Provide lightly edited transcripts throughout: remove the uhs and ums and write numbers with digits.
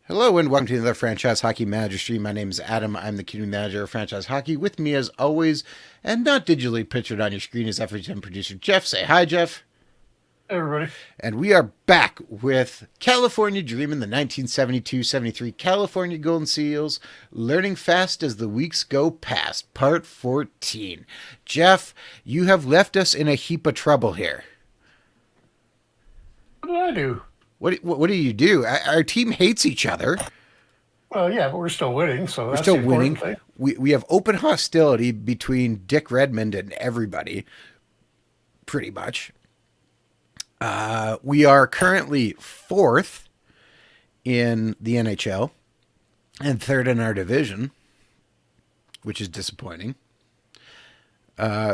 Hello and welcome to another Franchise Hockey Manager stream. My name is Adam. I'm the community manager of Franchise Hockey. With me, as always, and not digitally pictured on your screen, is FHM producer Jeff. Say hi, Jeff. Hey, everybody. And we are back with California Dreamin', the 1972-73 California Golden Seals, learning fast as the weeks go past, part 14. Jeff, you have left us in a heap of trouble here. What did I do? What do you do? Our team hates each other. Well, yeah, but we're still winning, so We're that's still the important winning. thing. We have open hostility between Dick Redmond and everybody, pretty much. We are currently fourth in the NHL and third in our division, which is disappointing.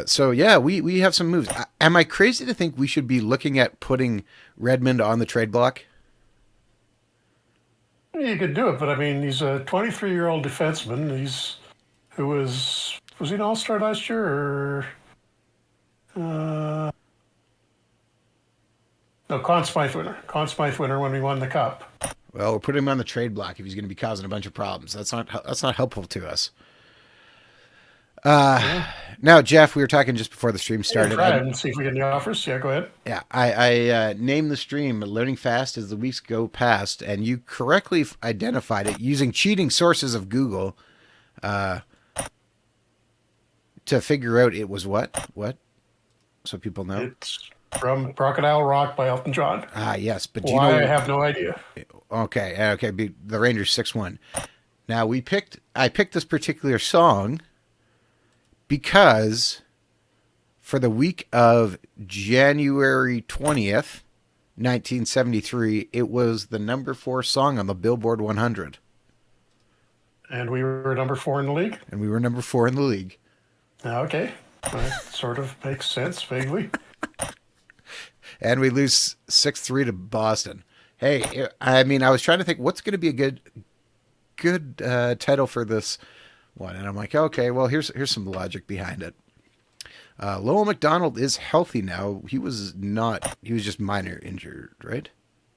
So yeah, we have some moves. Am I crazy to think we should be looking at putting Redmond on the trade block? You could do it, but I mean, he's a 23-year-old defenseman. Who was he an All-Star last year or no, Conn Smythe winner. Conn Smythe winner when we won the cup. Well, we're putting him on the trade block if he's going to be causing a bunch of problems. That's not helpful to us. Yeah. Now, Jeff, we were talking just before the stream started. Try it and see if we get any offers. Yeah, go ahead. Yeah, I named the stream "Learning Fast as the Weeks Go Past," and you correctly identified it using cheating sources of Google to figure out it was what, so people know. It's from Crocodile Rock by Elton John. Ah, yes, but do you Why, know? I have no idea. Okay. The Rangers 6-1. Now I picked this particular song because for the week of January 20th, 1973, it was the number 4 song on the Billboard 100. And we were number 4 in the league. And we were number 4 in the league. Okay. That sort of makes sense, vaguely. And we lose 6-3 to Boston. Hey, I mean, I was trying to think what's going to be a good title for this one, and I'm like, okay, well, here's some logic behind it. Lowell McDonald is healthy now. He was just minor injured, right?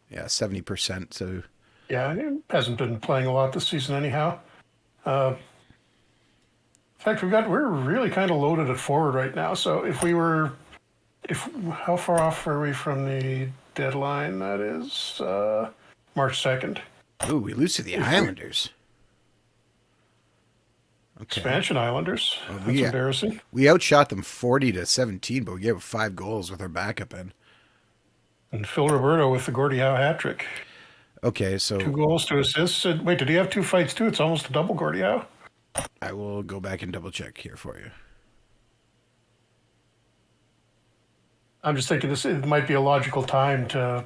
Yeah, 70%. So yeah, he hasn't been playing a lot this season anyhow. In fact, we're really kind of loaded at forward right now. So how far off are we from the deadline? That is March 2nd. Ooh, we lose to the Islanders. Okay. Expansion Islanders. That's embarrassing. We outshot them 40-17, but we gave 5 goals with our backup in. And Phil Roberto with the Gordie Howe hat trick. Okay, so 2 goals, 2 assists. Wait, did he have 2 fights too? It's almost a double Gordie Howe. I will go back and double check here for you. I'm just thinking it might be a logical time to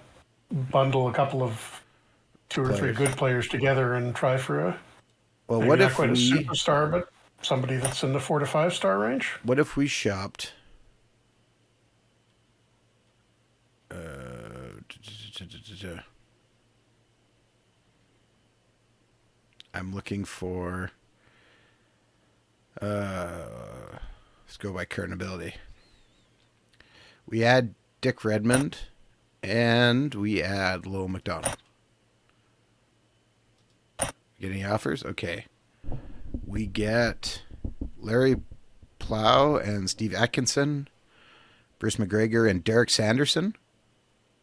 bundle a couple of 2 or 3 good players together and try for a well, maybe not quite a superstar, but somebody that's in the 4 to 5 star range. What if we shopped? I'm looking for. Let's go by current ability. We add Dick Redmond, and we add Lowell McDonald. Get any offers? Okay. We get Larry Plow and Steve Atkinson, Bruce McGregor, and Derek Sanderson.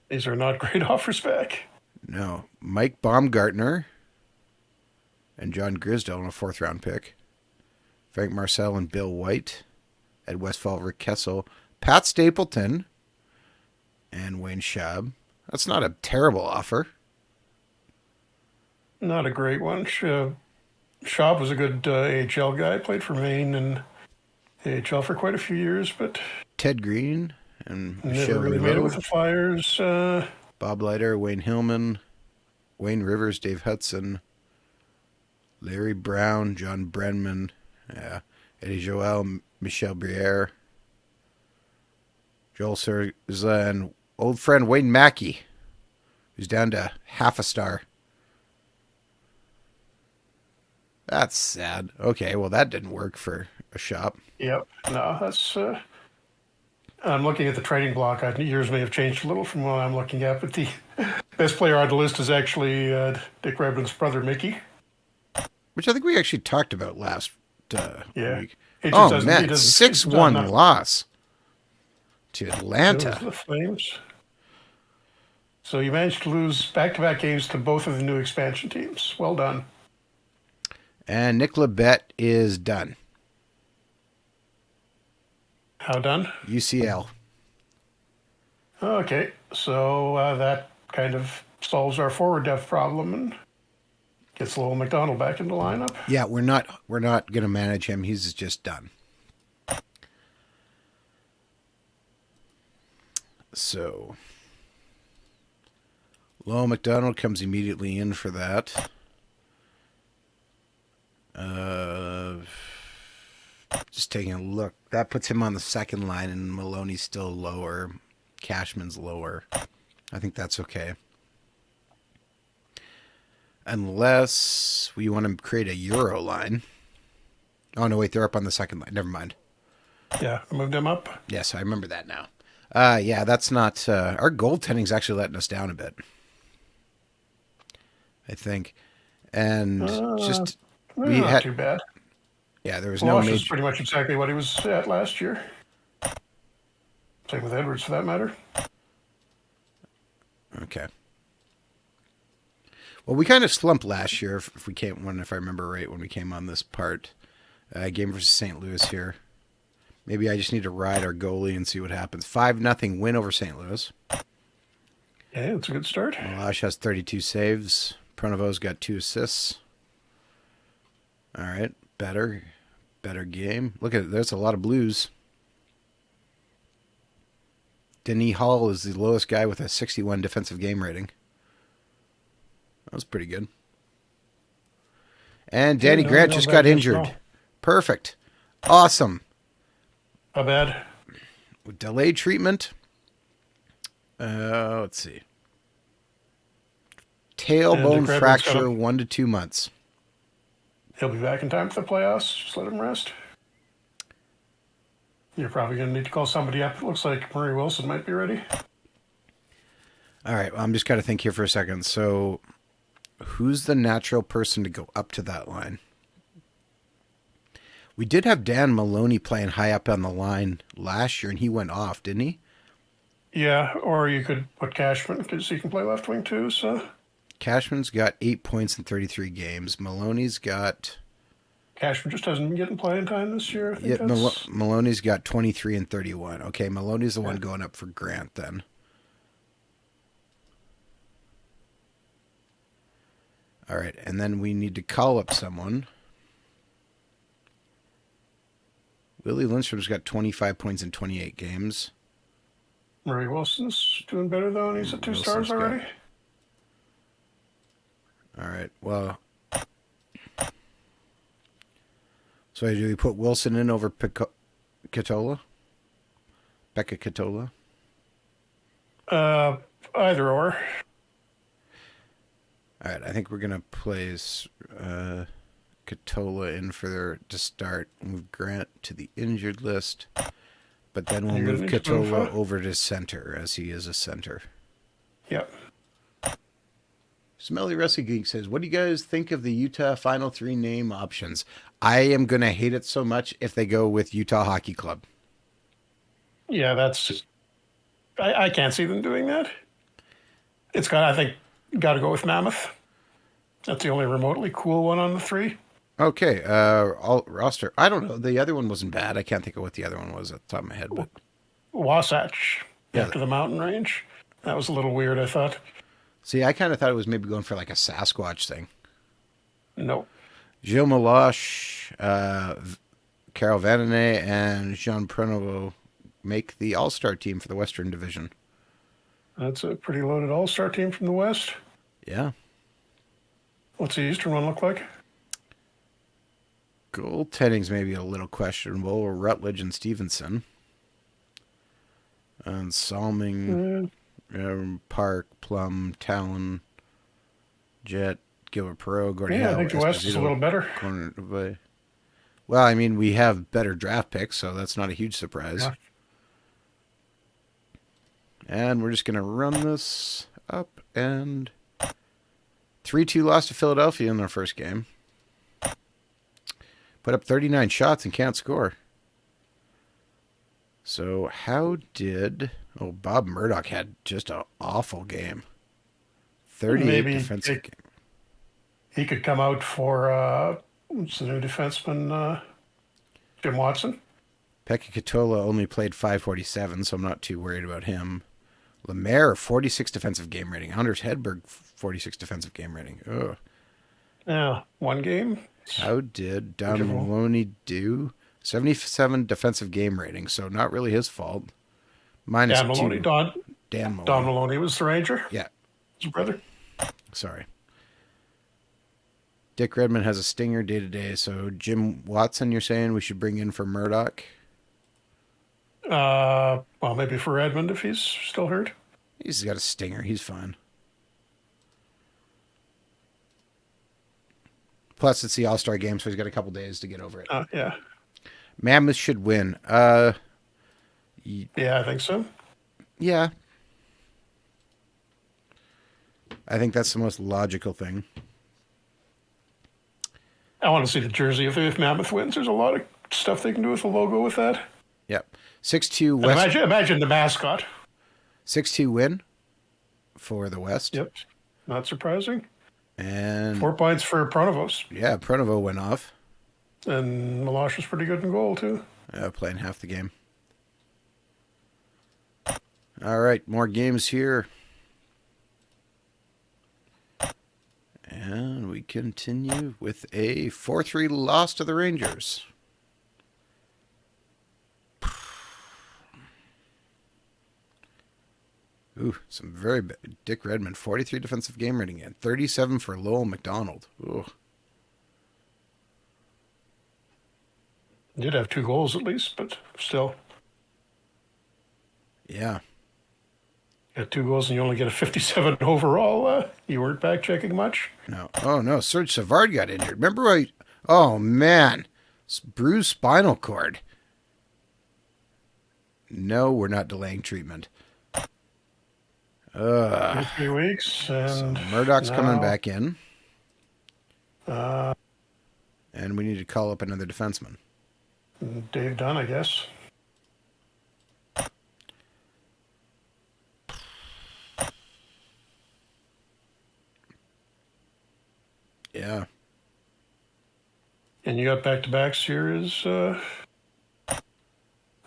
These are not great offers back. No. Mike Baumgartner and John Grisdell in a 4th round pick. Frank Marcel and Bill White. Ed Westfall, Rick Kessel, Pat Stapleton, and Wayne Schaub. That's not a terrible offer. Not a great one. Schaub was a good AHL guy. Played for Maine and AHL for quite a few years, but Ted Green and never Michelle really made it with the Flyers. Bob Leiter, Wayne Hillman, Wayne Rivers, Dave Hudson, Larry Brown, John Brenman, Eddie Joel, Michel Briere, Joel Surza, and old friend Wayne Mackey, who's down to half a star. That's sad. Okay, well, that didn't work for a shop. Yep. No, that's... I'm looking at the trading block. Yours may have changed a little from what I'm looking at, but Best player on the list is actually Dick Redmond's brother, Mickey. which I think we actually talked about last Yeah. week. He just Oh, doesn't, he Met doesn't, he's done 6-1 nothing. loss to It was Atlanta. the Flames. So you managed to lose back-to-back games to both of the new expansion teams. Well done. And Nick Labette is done. How done? UCL. Okay, so that kind of solves our forward depth problem and gets Lowell McDonald back in the lineup. Yeah, we're not going to manage him. He's just done. So Lowell McDonald comes immediately in for that. Just taking a look. That puts him on the second line, and Maloney's still lower. Cashman's lower. I think that's okay. Unless we want to create a Euro line. Oh, no, wait, they're up on the second line. Never mind. Yeah, I moved him up. Yes, I remember that now. Yeah, that's not... our goaltending's actually letting us down a bit. I think. And just... we Not had... too bad. Yeah, there was no Walsh is major... pretty much exactly what he was at last year. Same with Edwards, for that matter. Okay. Well, we kind of slumped last year, if we came, if I remember right, when we came on this part. Game versus St. Louis here. Maybe I just need to ride our goalie and see what happens. 5-0 win over St. Louis. Yeah, it's a good start. Malash has 32 saves. Pronovo's got 2 assists. All right, better game. Look at it. There's a lot of Blues. Denis Hall is the lowest guy with a 61 defensive game rating. That was pretty good. And Danny Grant just got injured. Perfect. Awesome. Not bad. With delayed treatment. Let's see. Tailbone fracture, 1 to 2 months. He'll be back in time for the playoffs. Just let him rest. You're probably going to need to call somebody up. It looks like Murray Wilson might be ready. All right. Well, I'm just got to think here for a second. So, who's the natural person to go up to that line? We did have Dan Maloney playing high up on the line last year, and he went off, didn't he? Yeah, or you could put Cashman because he can play left wing too. So Cashman's got 8 points in 33 games. Maloney's got... Cashman just hasn't been getting playing time this year. I think Maloney's got 23 and 31. Okay, Maloney's the one going up for Grant then. All right, and then we need to call up someone. Willie Lindstrom's got 25 points in 28 games. Murray Wilson's doing better though, and he's at 2 stars already. All right, well... So do we put Wilson in over Katola? Becca Katola? Either or. All right, I think we're going to place Katola in to start. Move Grant to the injured list. But then we'll move Katola over to center, as he is a center. Yep. Smelly Wrestling Geek says, what do you guys think of the Utah Final 3 name options? I am going to hate it so much if they go with Utah Hockey Club. Yeah, that's just... I can't see them doing that. It's got, I think, got to go with Mammoth. That's the only remotely cool one on the 3. Okay, all roster. I don't know. The other one wasn't bad. I can't think of what the other one was at the top of my head. But Wasatch, after the mountain range. That was a little weird, I thought. See, I kind of thought it was maybe going for like a Sasquatch thing. No. Gilles Meloche, Carol Vananen, and Jean Prenovo make the All-Star team for the Western Division. That's a pretty loaded All-Star team from the West. Yeah. What's the Eastern one look like? Goaltending's maybe a little questionable. Rutledge and Stevenson. And Salming, Park, Plum, Talon, Jet, Gilbert Perot, Gordie Howe. I think the West is a little better. Well, I mean, we have better draft picks, so that's not a huge surprise. Yeah. And we're just going to run this. up and 3-2 loss to Philadelphia in their first game. Put up 39 shots and can't score. So how did... Oh, Bob Murdoch had just an awful game. 38 Maybe defensive game. he could come out for what's the new defenseman, Jim Watson. Pekka Katola only played 547, so I'm not too worried about him. Lemaire, 46 defensive game rating. Anders Hedberg, 46 defensive game rating. Ugh. Yeah, one game. How did Don Beautiful. Maloney do? 77 defensive game rating, so not really his fault. Minus Dan Maloney. 2. Dan Don Maloney. Maloney was the Ranger. Yeah, His brother. sorry. Dick Redmond has a stinger day to day, so Jim Watson, you're saying we should bring in for Murdoch? Well, maybe for Edmund if he's still hurt. He's got a stinger. He's fine. Plus, it's the All-Star game, so he's got a couple days to get over it. Yeah. Mammoth should win. Yeah, I think so. Yeah. I think that's the most logical thing. I want to see the jersey if Mammoth wins. There's a lot of stuff they can do with the logo with that. Yep. 6-2 And West. imagine the mascot. 6-2 win for the West. Yep. Not surprising. And 4 points for Pronovos. yeah, Pronovo went off. And Milosh was pretty good in goal, too. Playing half the game. All right, more games here. And we continue with a 4-3 loss to the Rangers. Ooh, some very bad. Dick Redmond, 43 defensive game rating and 37 for Lowell McDonald. Ooh. Did have 2 goals at least, but still. Yeah. You got 2 goals and you only get a 57 overall. You weren't back checking much. No. Oh, no. Serge Savard got injured. Remember I... Oh, man. Bruised spinal cord. No, we're not delaying treatment. 3 weeks. So And Murdoch's coming now, back in. Uh, And we need to call up another defenseman. Dave Dunn, I guess. Yeah. And you got back-to-backs here. Is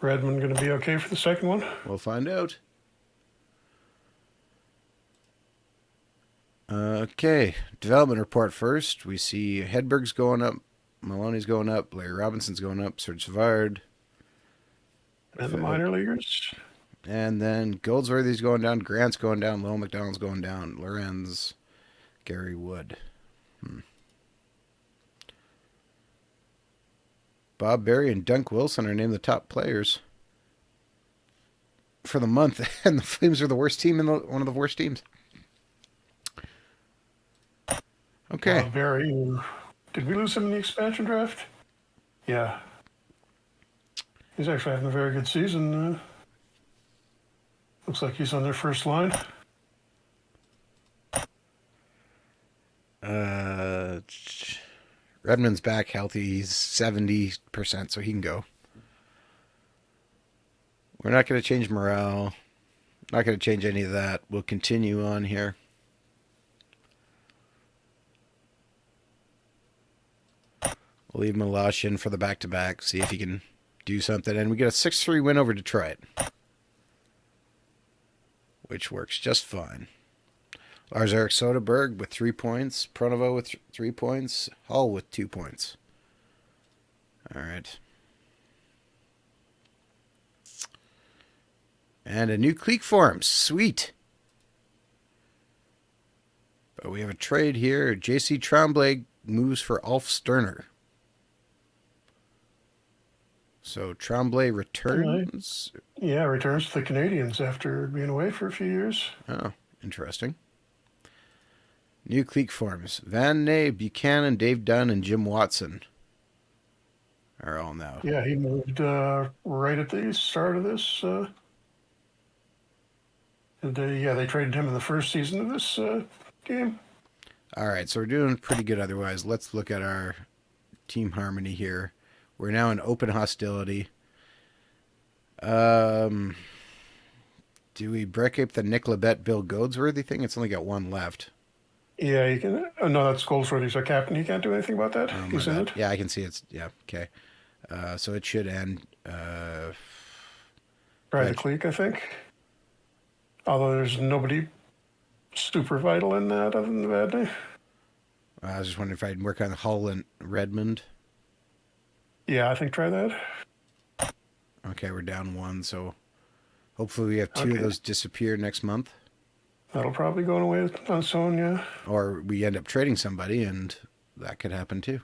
Redmond going to be okay for the second one? We'll find out. Okay. Development report first. We see Hedberg's going up. Maloney's going up. Larry Robinson's going up. Serge Savard. And the minor leaguers? And then Goldsworthy's going down. Grant's going down. Lowell McDonald's going down. Lorenz. Gary Wood. Bob Berry and Dunk Wilson are named the top players for the month, and the Flames are the worst team one of the worst teams. Okay. Very. Did we lose him in the expansion draft? Yeah. He's actually having a very good season. Looks like he's on their first line. Redmond's back healthy. He's 70%, so he can go. We're not going to change morale. Not going to change any of that. We'll continue on here. We'll leave Milosh in for the back-to-back, see if he can do something. And we get a 6-3 win over Detroit, which works just fine. Lars-Erik Soderberg with 3 points. Pronovo with 3 points. Hull with 2 points. All right. And a new clique forms. Sweet. But we have a trade here. J.C. Tremblay moves for Ulf Sterner. So Tremblay returns. Yeah, returns to the Canadians after being away for a few years. Oh, interesting. New clique forms. Van Ney, Buchanan, Dave Dunn, and Jim Watson are all now. Yeah, he moved right at the start of this. And they traded him in the first season of this game. All right, so we're doing pretty good otherwise. Let's look at our team harmony here. We're now in open hostility. Um, do we break up the Nick Labette Bill Goldsworthy thing? It's only got one left. Yeah, you can. Oh, no, that's Goldsworthy's our captain. He can't do anything about that. Oh, my He's in bad. it. Yeah, I can see it's. Yeah, okay. So it should end. Brad That, Cleek, I think. Although there's nobody super vital in that other than the bad day. I was just wondering if I'd work on Hull and Redmond. Yeah, I think try that. Okay, we're down one, so hopefully we have two of Okay. those disappear next month. That'll probably go away on its own, yeah. Or we end up trading somebody, and that could happen too.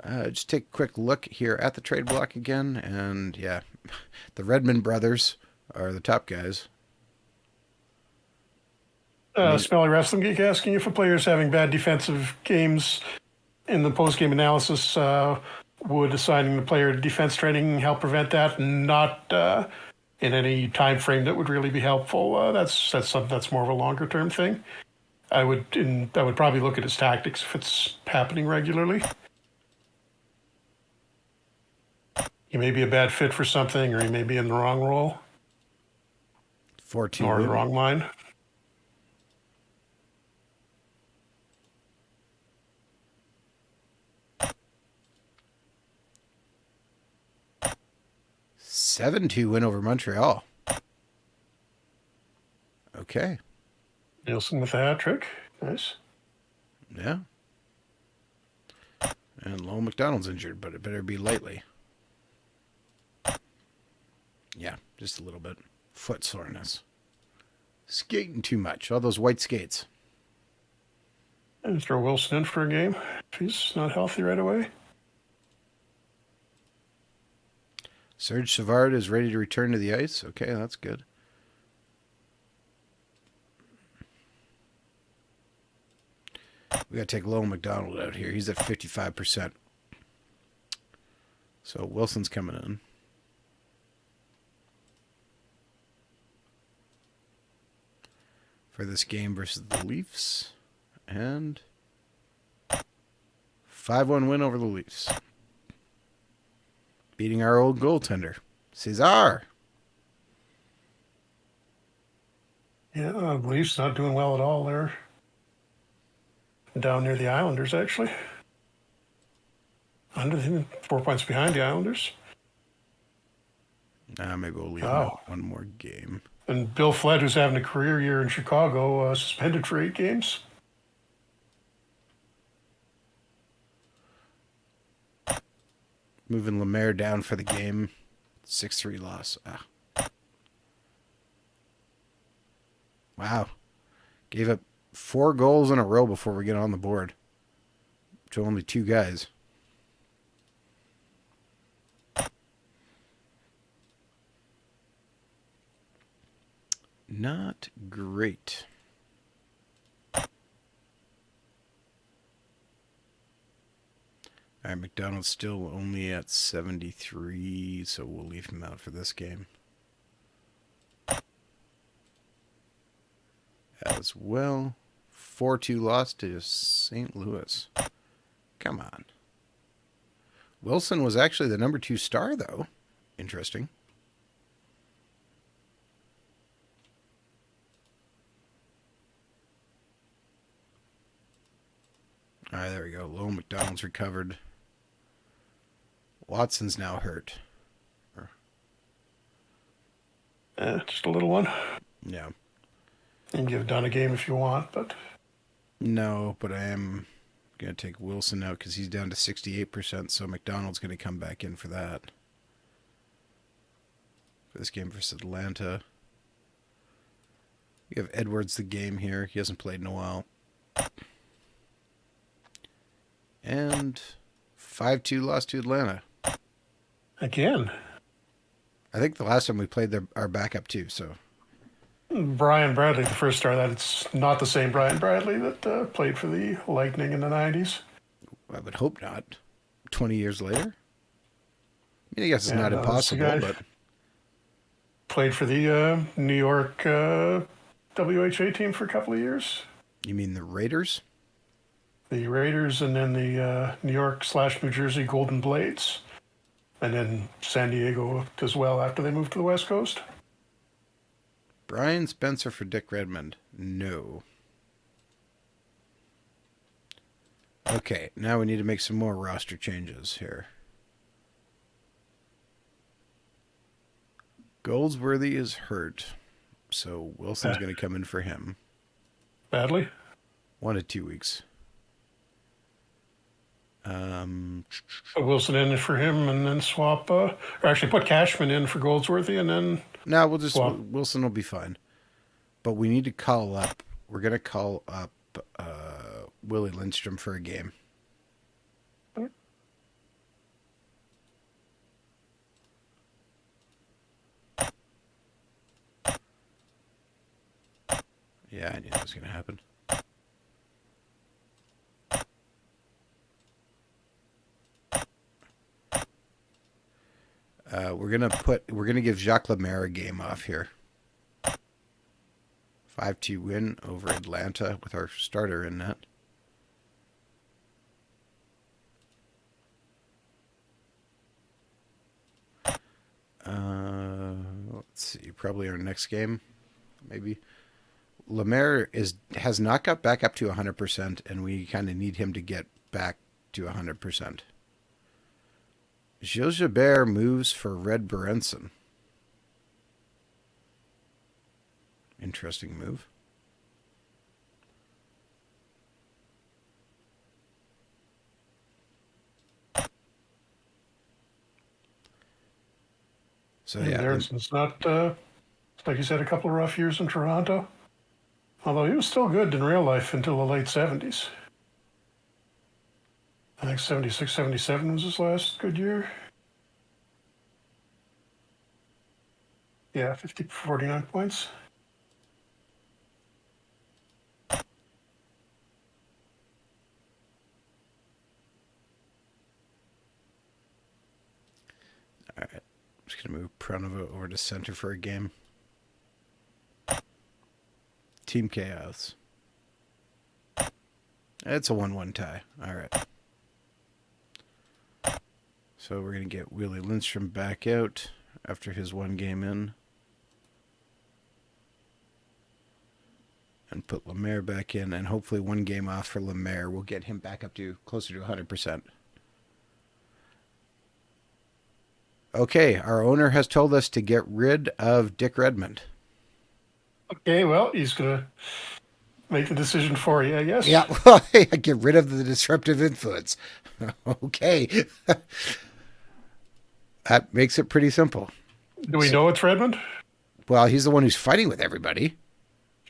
Just take a quick look here at the trade block again, and yeah, the Redmond brothers are the top guys. I mean, Smelly Wrestling Geek asking if a player is having bad defensive games in the post-game analysis, would assigning the player defense training help prevent that? Not in any time frame that would really be helpful. That's something that's more of a longer-term thing. I would probably look at his tactics if it's happening regularly. He may be a bad fit for something, or he may be in the wrong role 4-2 or the win. wrong line. Seven two win over Montreal. Okay. Nielsen with a hat trick. Nice. Yeah. And Lowell McDonald's injured, but it better be lightly. Yeah, just a little bit. Foot soreness. Skating too much. All those white skates. And throw Wilson in for a game if he's not healthy right away. Serge Savard is ready to return to the ice. Okay, that's good. We got to take Lowell McDonald out here. He's at 55%. So Wilson's coming in. For this game versus the Leafs. And 5-1 win over the Leafs. Beating our old goaltender, Cesar. Yeah, Leafs not doing well at all there. Down near the Islanders, actually. Under 4 points behind the Islanders. Maybe we'll leave him Oh. out one more game. And Bill Flett, who's having a career year in Chicago, suspended for 8 games. Moving Lemaire down for the game. 6-3 loss. Ah. Wow. Gave up 4 goals in a row before we get on the board. To only 2 guys. Not great. All right, McDonald's still only at 73, so we'll leave him out for this game. As well, 4-2 loss to St. Louis. Come on. Wilson was actually the number 2 star, though. Interesting. All right, there we go. Lowell McDonald's recovered. Watson's now hurt. Just a little one. Yeah. You can give Dunn a game if you want, but No, but I am going to take Wilson out because he's down to 68%, so McDonald's going to come back in for that. For this game versus Atlanta. We have Edwards the game here. He hasn't played in a while. And 5-2 loss to Atlanta. again, I think the last time we played our backup too, so. Brian Bradley, the first star, that's not the same Brian Bradley that played for the Lightning in the 90s. I would hope not. 20 years later? I mean, I guess it's not that's the impossible, guy. but Played for the New York WHA team for a couple of years. You mean the Raiders? The Raiders, and then the New York / New Jersey Golden Blades, and then San Diego as well after they moved to the West Coast. Brian Spencer for Dick Redmond. No. Okay, now we need to make some more roster changes here. Goldsworthy is hurt, so Wilson's going to come in for him. Badly? 1 to 2 weeks. Put Wilson in for him and then swap, or actually put Cashman in for Goldsworthy and then No, we'll just swap. Wilson will be fine. But we need to call up. We're gonna call up Willie Lindstrom for a game. Yeah, I knew that was gonna happen. We're gonna give Jacques Lemaire a game off here. 5-2 win over Atlanta with our starter in net. Let's see. Probably our next game, maybe. Lemaire has not got back up to 100%, and we kind of need him to get back to 100%. Gilles Gilbert moves for Red Berenson. Interesting move. So yeah, Berensen's not, like you said, a couple of rough years in Toronto. Although he was still good in real life until the late 70s. I think 76, 77 was his last good year. Yeah, 49 points. all right. I'm just gonna move Pronovo over to center for a game. Team Chaos. It's a 1-1 tie. All right. So we're going to get Willie Lindstrom back out after his 1 game in. And put Lemaire back in. And hopefully 1 game off for Lemaire will get him back up to closer to 100%. Okay, our owner has told us to get rid of Dick Redmond. Okay, well, he's going to make the decision for you, I guess. Yeah, well, get rid of the disruptive influence. Okay. That makes it pretty simple. Do we know it's Redmond? Well, he's the one who's fighting with everybody.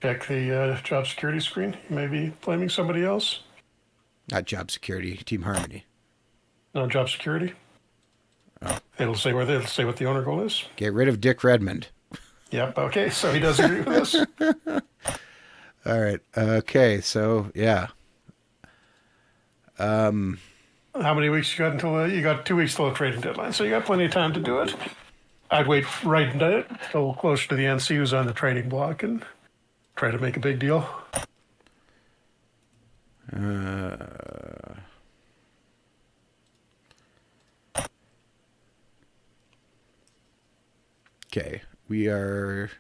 Check the job security screen. He may be blaming somebody else. Not job security, Team Harmony. No, job security. Oh. It'll say what the owner goal is. Get rid of Dick Redmond. Yep. Okay. So he does agree with this. All right. Okay. So yeah. How many weeks you got until you got 2 weeks till the trading deadline? So you got plenty of time to do it. I'd wait right until closer to the end, see who's on the trading block, and try to make a big deal. Okay. We are.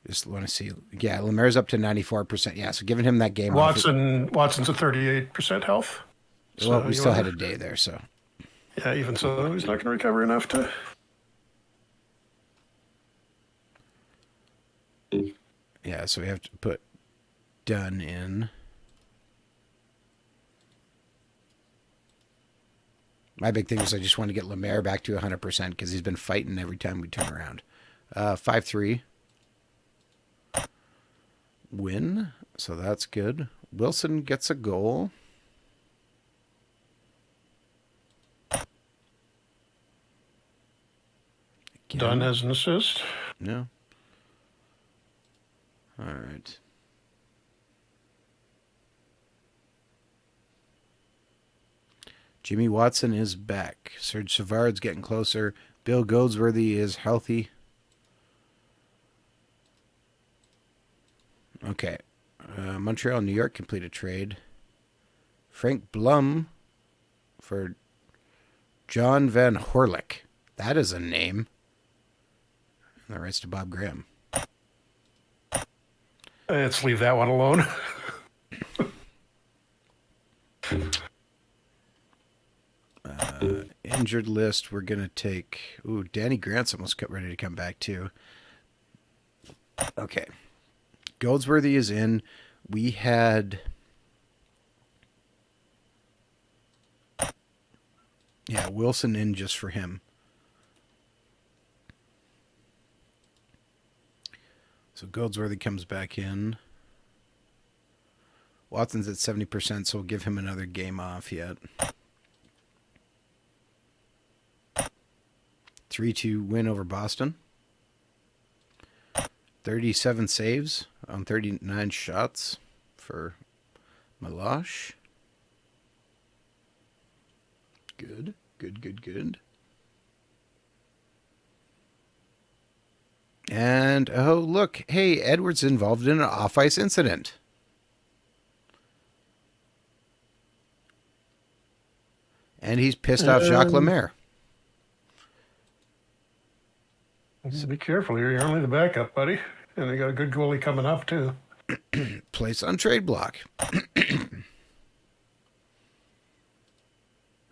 Just want to see. Yeah, Lemaire's up to 94%. Yeah, so giving him that game off. Watson's at 38% health. Well, we still had a day there, so. Yeah, even so, he's not going to recover enough to. Yeah, so we have to put Dunn in. My big thing was I just want to get Lemaire back to 100% because he's been fighting every time we turn around. 5-3. Win, so that's good. Wilson gets a goal. Again. Dunn has an assist. No. All right. Jimmy Watson is back. Serge Savard's getting closer. Bill Goldsworthy is healthy. Okay. Montreal and New York complete a trade. Frank Blum for John Van Horlick. That is a name. And the rights to Bob Graham. Let's leave that one alone. Injured list, we're going to take... Ooh, Danny Grant's almost ready to come back, too. Okay. Goldsworthy is in. We had... Yeah, Wilson in just for him. So Goldsworthy comes back in. Watson's at 70%, so we'll give him another game off yet. 3-2 win over Boston. 37 saves on 39 shots for Milosh. Good, good, good, good. And, oh, look. Hey, Edwards involved in an off-ice incident. And he's pissed off Jacques Lemaire. Be careful. You're only the backup, buddy. And they got a good goalie coming up, too. Place on trade block. And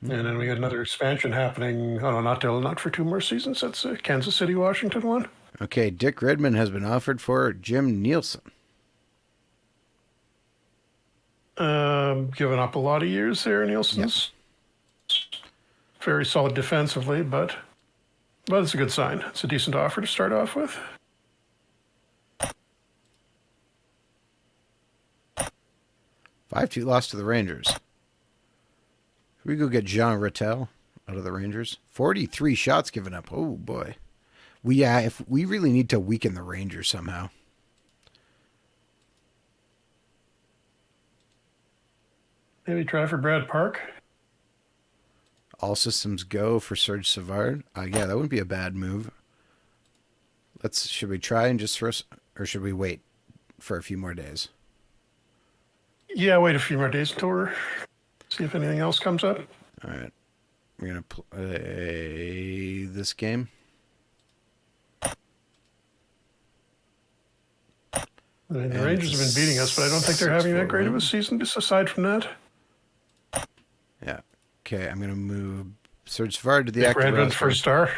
then we got another expansion happening. Oh, no, not for 2 more seasons. That's the Kansas City, Washington one. Okay, Dick Redmond has been offered for Jim Nielsen. Given up a lot of years there, Nielsen's. Yep. Very solid defensively, but it's a good sign. It's a decent offer to start off with. 5-2 loss to the Rangers. We go get Jean Rattel out of the Rangers. 43 shots given up. Oh boy. If we really need to weaken the Rangers somehow. Maybe try for Brad Park. All systems go for Serge Savard. Yeah, that wouldn't be a bad move. Should we try and just first, or should we wait for a few more days? Yeah, wait a few more days until we're see if anything else comes up. All right, we're gonna play this game. I mean, the Rangers have been beating us, but I don't think they're having that great of a season. Just aside from that. Yeah. Okay, I'm gonna move Serge Savard to the active roster. Redmond's first star.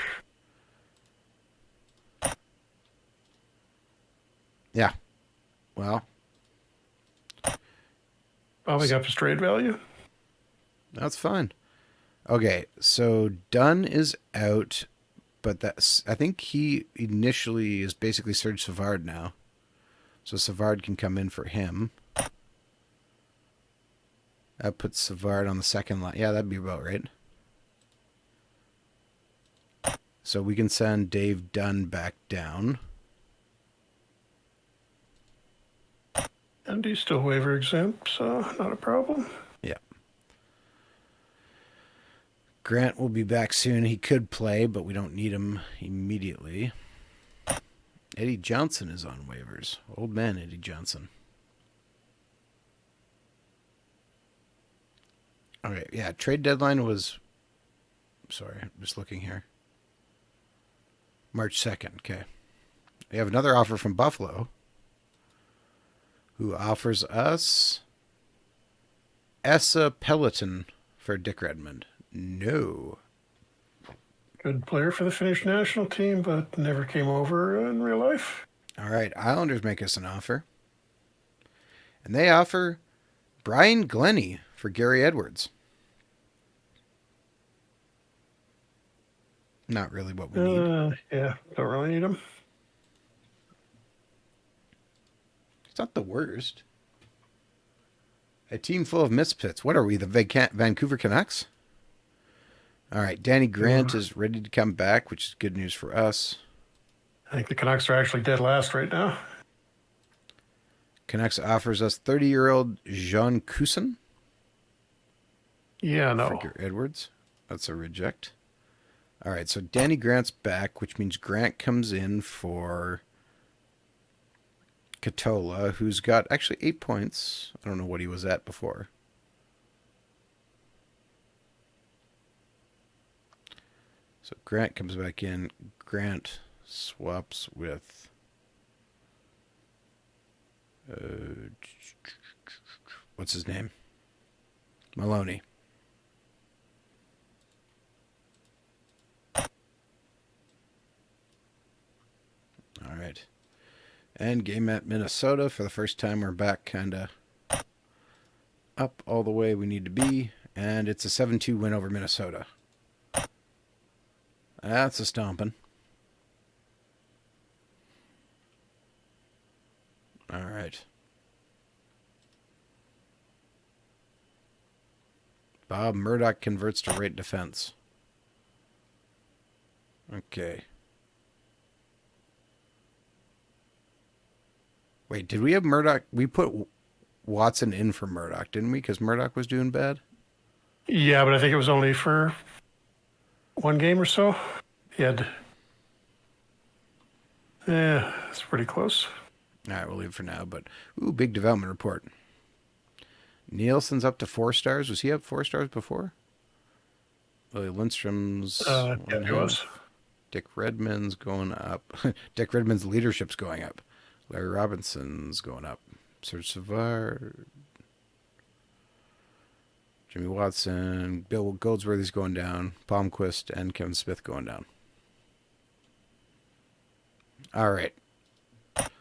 Yeah. Well. Probably up his trade value. That's fine. Okay, so Dunn is out, but I think he initially is basically Serge Savard now. So Savard can come in for him. That puts Savard on the second line. Yeah, that'd be about right. So we can send Dave Dunn back down. And he's still waiver exempt, so not a problem. Yeah. Grant will be back soon. He could play, but we don't need him immediately. Eddie Johnson is on waivers. Old man Eddie Johnson. All right, yeah, trade deadline was... Sorry, I'm just looking here. March 2nd, okay. We have another offer from Buffalo, who offers us Essa Peloton for Dick Redmond. No. Good player for the Finnish national team, but never came over in real life. All right, Islanders make us an offer. And they offer Brian Glennie for Gary Edwards. Not really what we need. Yeah, don't really need him. It's not the worst. A team full of misfits. What are we, the Vancouver Canucks? All right, Danny Grant is ready to come back, which is good news for us. I think the Canucks are actually dead last right now. Canucks offers us 30-year-old Jean Cousin. Yeah, no. For Edwards. That's a reject. All right, so Danny Grant's back, which means Grant comes in for Katola, who's got actually 8 points. I don't know what he was at before. So Grant comes back in. Grant swaps with what's his name? Maloney. All right. And game at Minnesota. For the first time, we're back kind of up all the way we need to be. And it's a 7-2 win over Minnesota. That's a stomping. All right. Bob Murdoch converts to rate defense. Okay. Wait, did we have Murdoch? We put Watson in for Murdoch, didn't we? Because Murdoch was doing bad? Yeah, but I think it was only for one game or so. He had. Yeah, it's pretty close. All right, we'll leave it for now. But, ooh, big development report. Nielsen's up to 4 stars. Was he up 4 stars before? Willie Lindstrom's Yeah, one it was. half. Dick Redmond's going up. Dick Redmond's leadership's going up. Larry Robinson's going up. Serge Savard. Jimmy Watson. Bill Goldsworthy's going down. Palmquist and Kevin Smith going down. All right.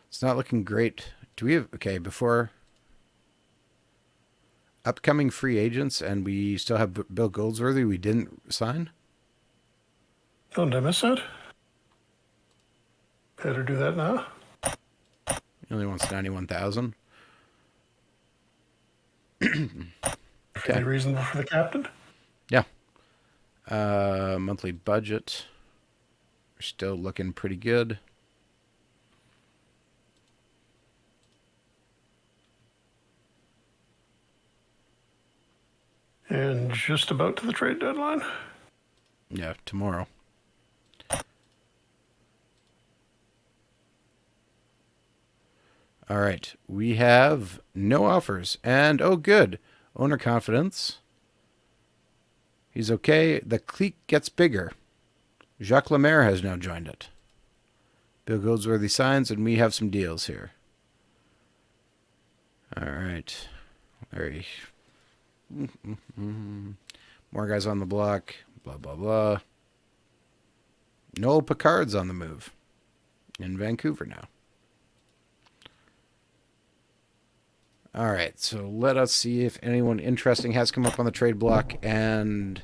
It's not looking great. Do we have... Okay, before... Upcoming free agents, and we still have Bill Goldsworthy we didn't sign? Oh, did I miss that? Better do that now. He only wants 91,000. Any reason for the captain? Yeah. Monthly budget. We're still looking pretty good. And just about to the trade deadline. Yeah, tomorrow. All right. We have no offers. And, oh, good. Owner confidence. He's okay. The clique gets bigger. Jacques Lemaire has now joined it. Bill Goldsworthy signs, and we have some deals here. All right. Very... More guys on the block. Blah, blah, blah. Noel Picard's on the move. In Vancouver now. All right, so let us see if anyone interesting has come up on the trade block. And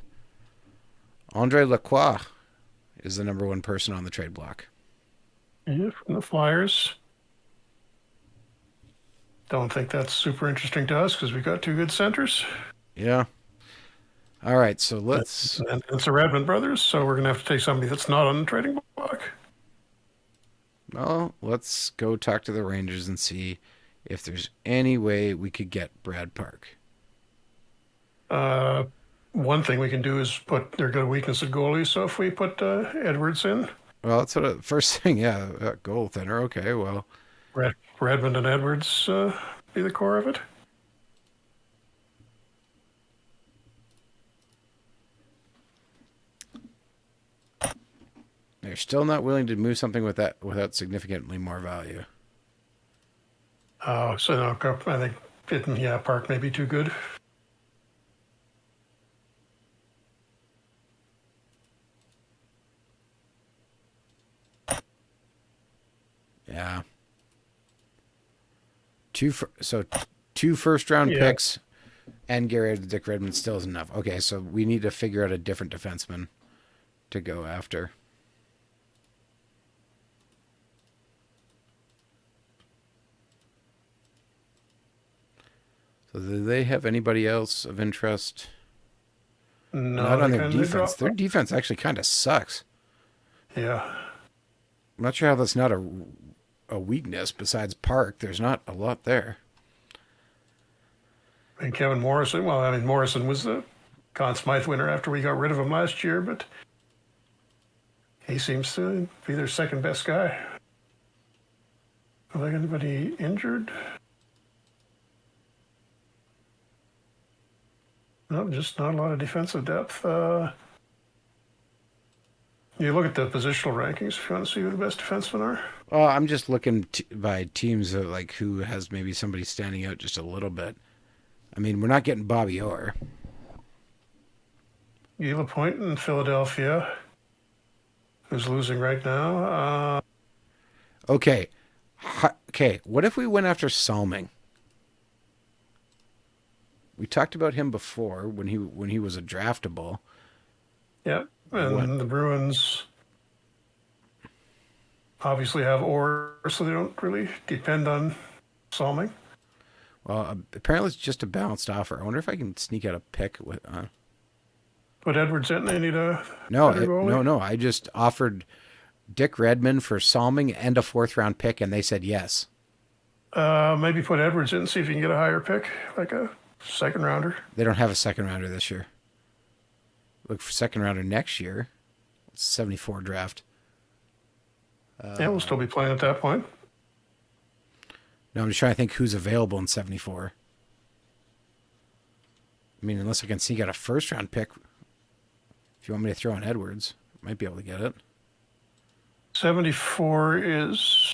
Andre Lacroix is the number one person on the trade block. Yeah, from the Flyers. Don't think that's super interesting to us because we've got two good centers. Yeah. All right, so let's... And it's the Redmond brothers, so we're going to have to take somebody that's not on the trading block. Well, let's go talk to the Rangers and see if there's any way we could get Brad Park. One thing we can do is put their good weakness at goalie, so if we put Edwards in. Well, that's what first thing, yeah, goal thinner. Okay, well. Redmond and Edwards be the core of it. They're still not willing to move something with that without significantly more value. Oh, so no, I think Park may be too good. Yeah. Two first round picks and Gary Dick Redmond still is enough. Okay, so we need to figure out a different defenseman to go after. So do they have anybody else of interest? No, not on their defense. Their defense actually kind of sucks. Yeah. I'm not sure how that's not a weakness. Besides Park, there's not a lot there. And Kevin Morrison, Morrison was the Conn Smythe winner after we got rid of him last year, but he seems to be their second best guy. Like anybody injured? No, just not a lot of defensive depth. You look at the positional rankings if you want to see who the best defensemen are. I'm just looking by teams of like who has maybe somebody standing out just a little bit. I mean, we're not getting Bobby Orr. Gila Point in Philadelphia, who's losing right now. Okay, okay. What if we went after Salming? We talked about him before when he was a draftable. Yeah, What? and the Bruins obviously have Orr, so they don't really depend on Salming. Well, apparently it's just a balanced offer. I wonder if I can sneak out a pick with. Put Edwards in, they need a No, better goalie. no. I just offered Dick Redmond for Salming and a fourth round pick, and they said yes. Maybe put Edwards in, see if you can get a higher pick, like a second rounder. They don't have a second rounder this year. Look for second rounder next year. It's 74 draft. Yeah, we'll still be playing at that point. No, I'm just trying to think who's available in 74. I mean, unless I can sneak out a first round pick. If you want me to throw in Edwards, might be able to get it. 74 is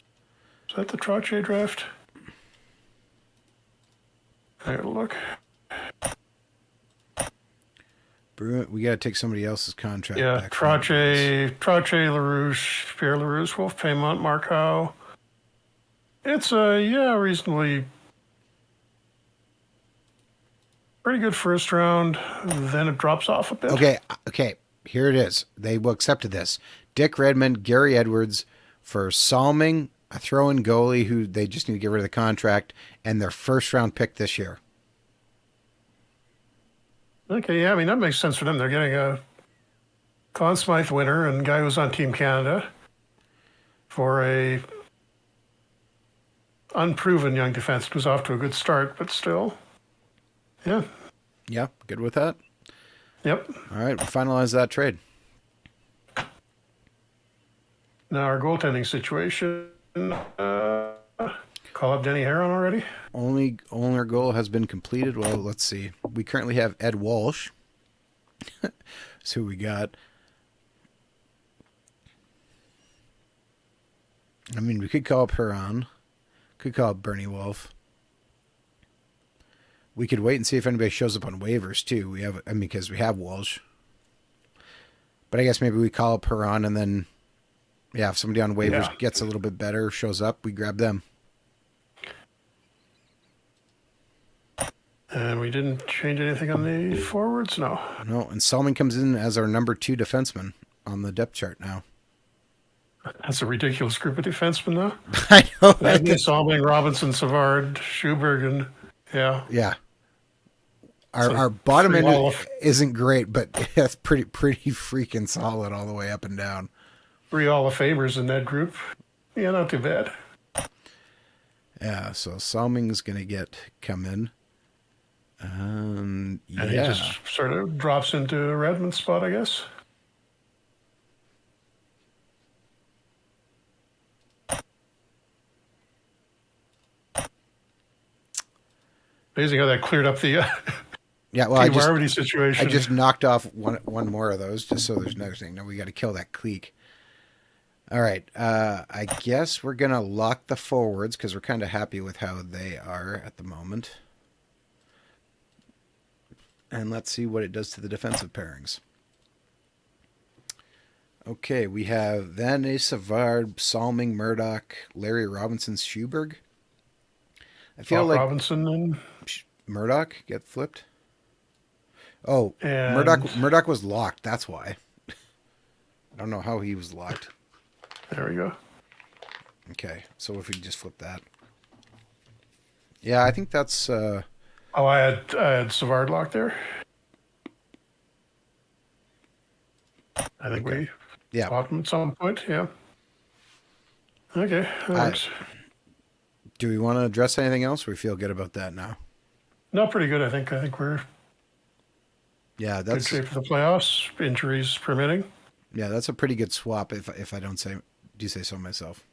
that the Trottier draft? I gotta look. We got to take somebody else's contract Yeah, back. Trottier, LaRouche, Pierre LaRouche, Wolf Paymont, Mark Howe. It's a reasonably pretty good first round. Then it drops off a bit. Okay. Here it is. They will accept this. Dick Redmond, Gary Edwards for Salming, a throw-in goalie who they just need to get rid of the contract, and their first round pick this year. Okay, yeah, I mean that makes sense for them. They're getting a Conn Smythe winner and a guy who's on Team Canada for a unproven young defense who's off to a good start, but still, yeah. Yeah, good with that. Yep. All right, we'll finalize that trade. Now our goaltending situation. Call up Denny Heron already. Only owner goal has been completed. Well, let's see. We currently have Ed Walsh. That's who we got. I mean, we could call up Huron. Could call up Bernie Wolf. We could wait and see if anybody shows up on waivers too. Because we have Walsh. But I guess maybe we call up Huron and then, if somebody on waivers gets a little bit better, shows up, we grab them. And we didn't change anything on the forwards? No. No, and Salmon comes in as our number 2 defenseman on the depth chart now. That's a ridiculous group of defensemen now. I know. Salming, Robinson, Savard, Schuberg, and Yeah. Our bottom end isn't great, but it's pretty freaking solid all the way up and down. 3 Hall of Famers in that group. Yeah, not too bad. Yeah, so Salming's going to come in. And he just sort of drops into Redmond's spot, I guess. Amazing how that cleared up the Marvity situation. I just knocked off one more of those just so there's no thing. Now we got to kill that clique. All right, I guess we're going to lock the forwards because we're kind of happy with how they are at the moment. And let's see what it does to the defensive pairings. Okay, we have Van Savard, Salming, Murdoch, Larry Robinson, Schuberg. I feel like Robinson and Murdoch get flipped. Oh, and Murdoch was locked. That's why. I don't know how he was locked. There we go. Okay, so if we just flip that. Yeah, I think that's... I had Savard locked there. I think we swapped him at some point, yeah. Okay, thanks. Do we want to address anything else? Or we feel good about that now? No, pretty good. I think we're that's good shape for the playoffs, injuries permitting. Yeah, that's a pretty good swap if I do say so myself.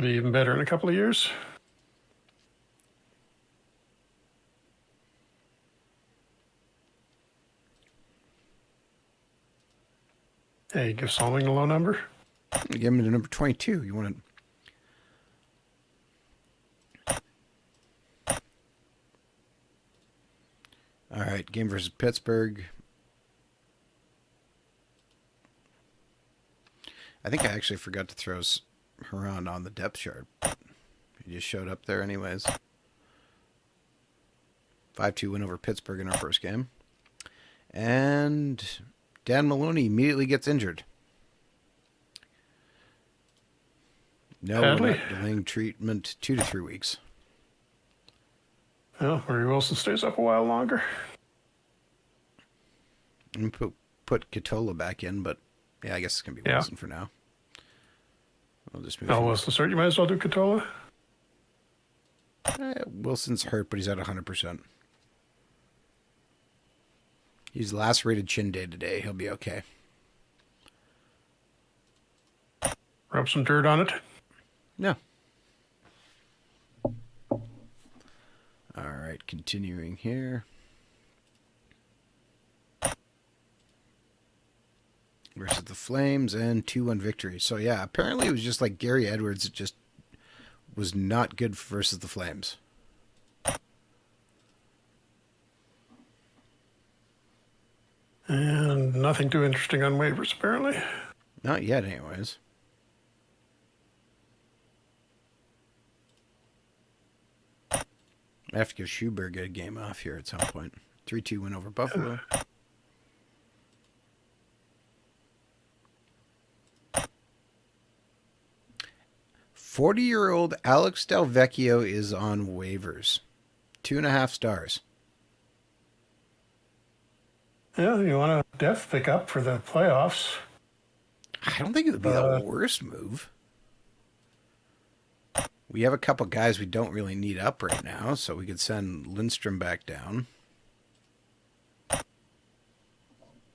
Be even better in a couple of years. Hey, give Solving a low number. Give him to number 22. You want to. All right, game versus Pittsburgh. I think I actually forgot to throw Huron on the depth chart. He just showed up there anyways. 5-2 win over Pittsburgh in our first game. And Dan Maloney immediately gets injured. No, we're not delaying treatment 2 to 3 weeks. Well, Murray Wilson stays up a while longer. And put Katola back in, but yeah, I guess it's going to be Wilson for now. We'll just move. Wilson start. You might as well do Katola. Wilson's hurt, but he's at 100%. He's lacerated chin day today. He'll be okay. Rub some dirt on it. No. All right, continuing here. Versus the Flames and 2-1 victory. So yeah, apparently it was just like Gary Edwards just was not good versus the Flames. And nothing too interesting on waivers, apparently. Not yet, anyways. I have to give Schuberg a game off here at some point. 3-2 win over Buffalo. 40-year-old Alex Delvecchio is on waivers. 2.5 stars. Yeah, you want a depth pickup for the playoffs. I don't think it would be the worst move. We have a couple guys we don't really need up right now, so we could send Lindstrom back down.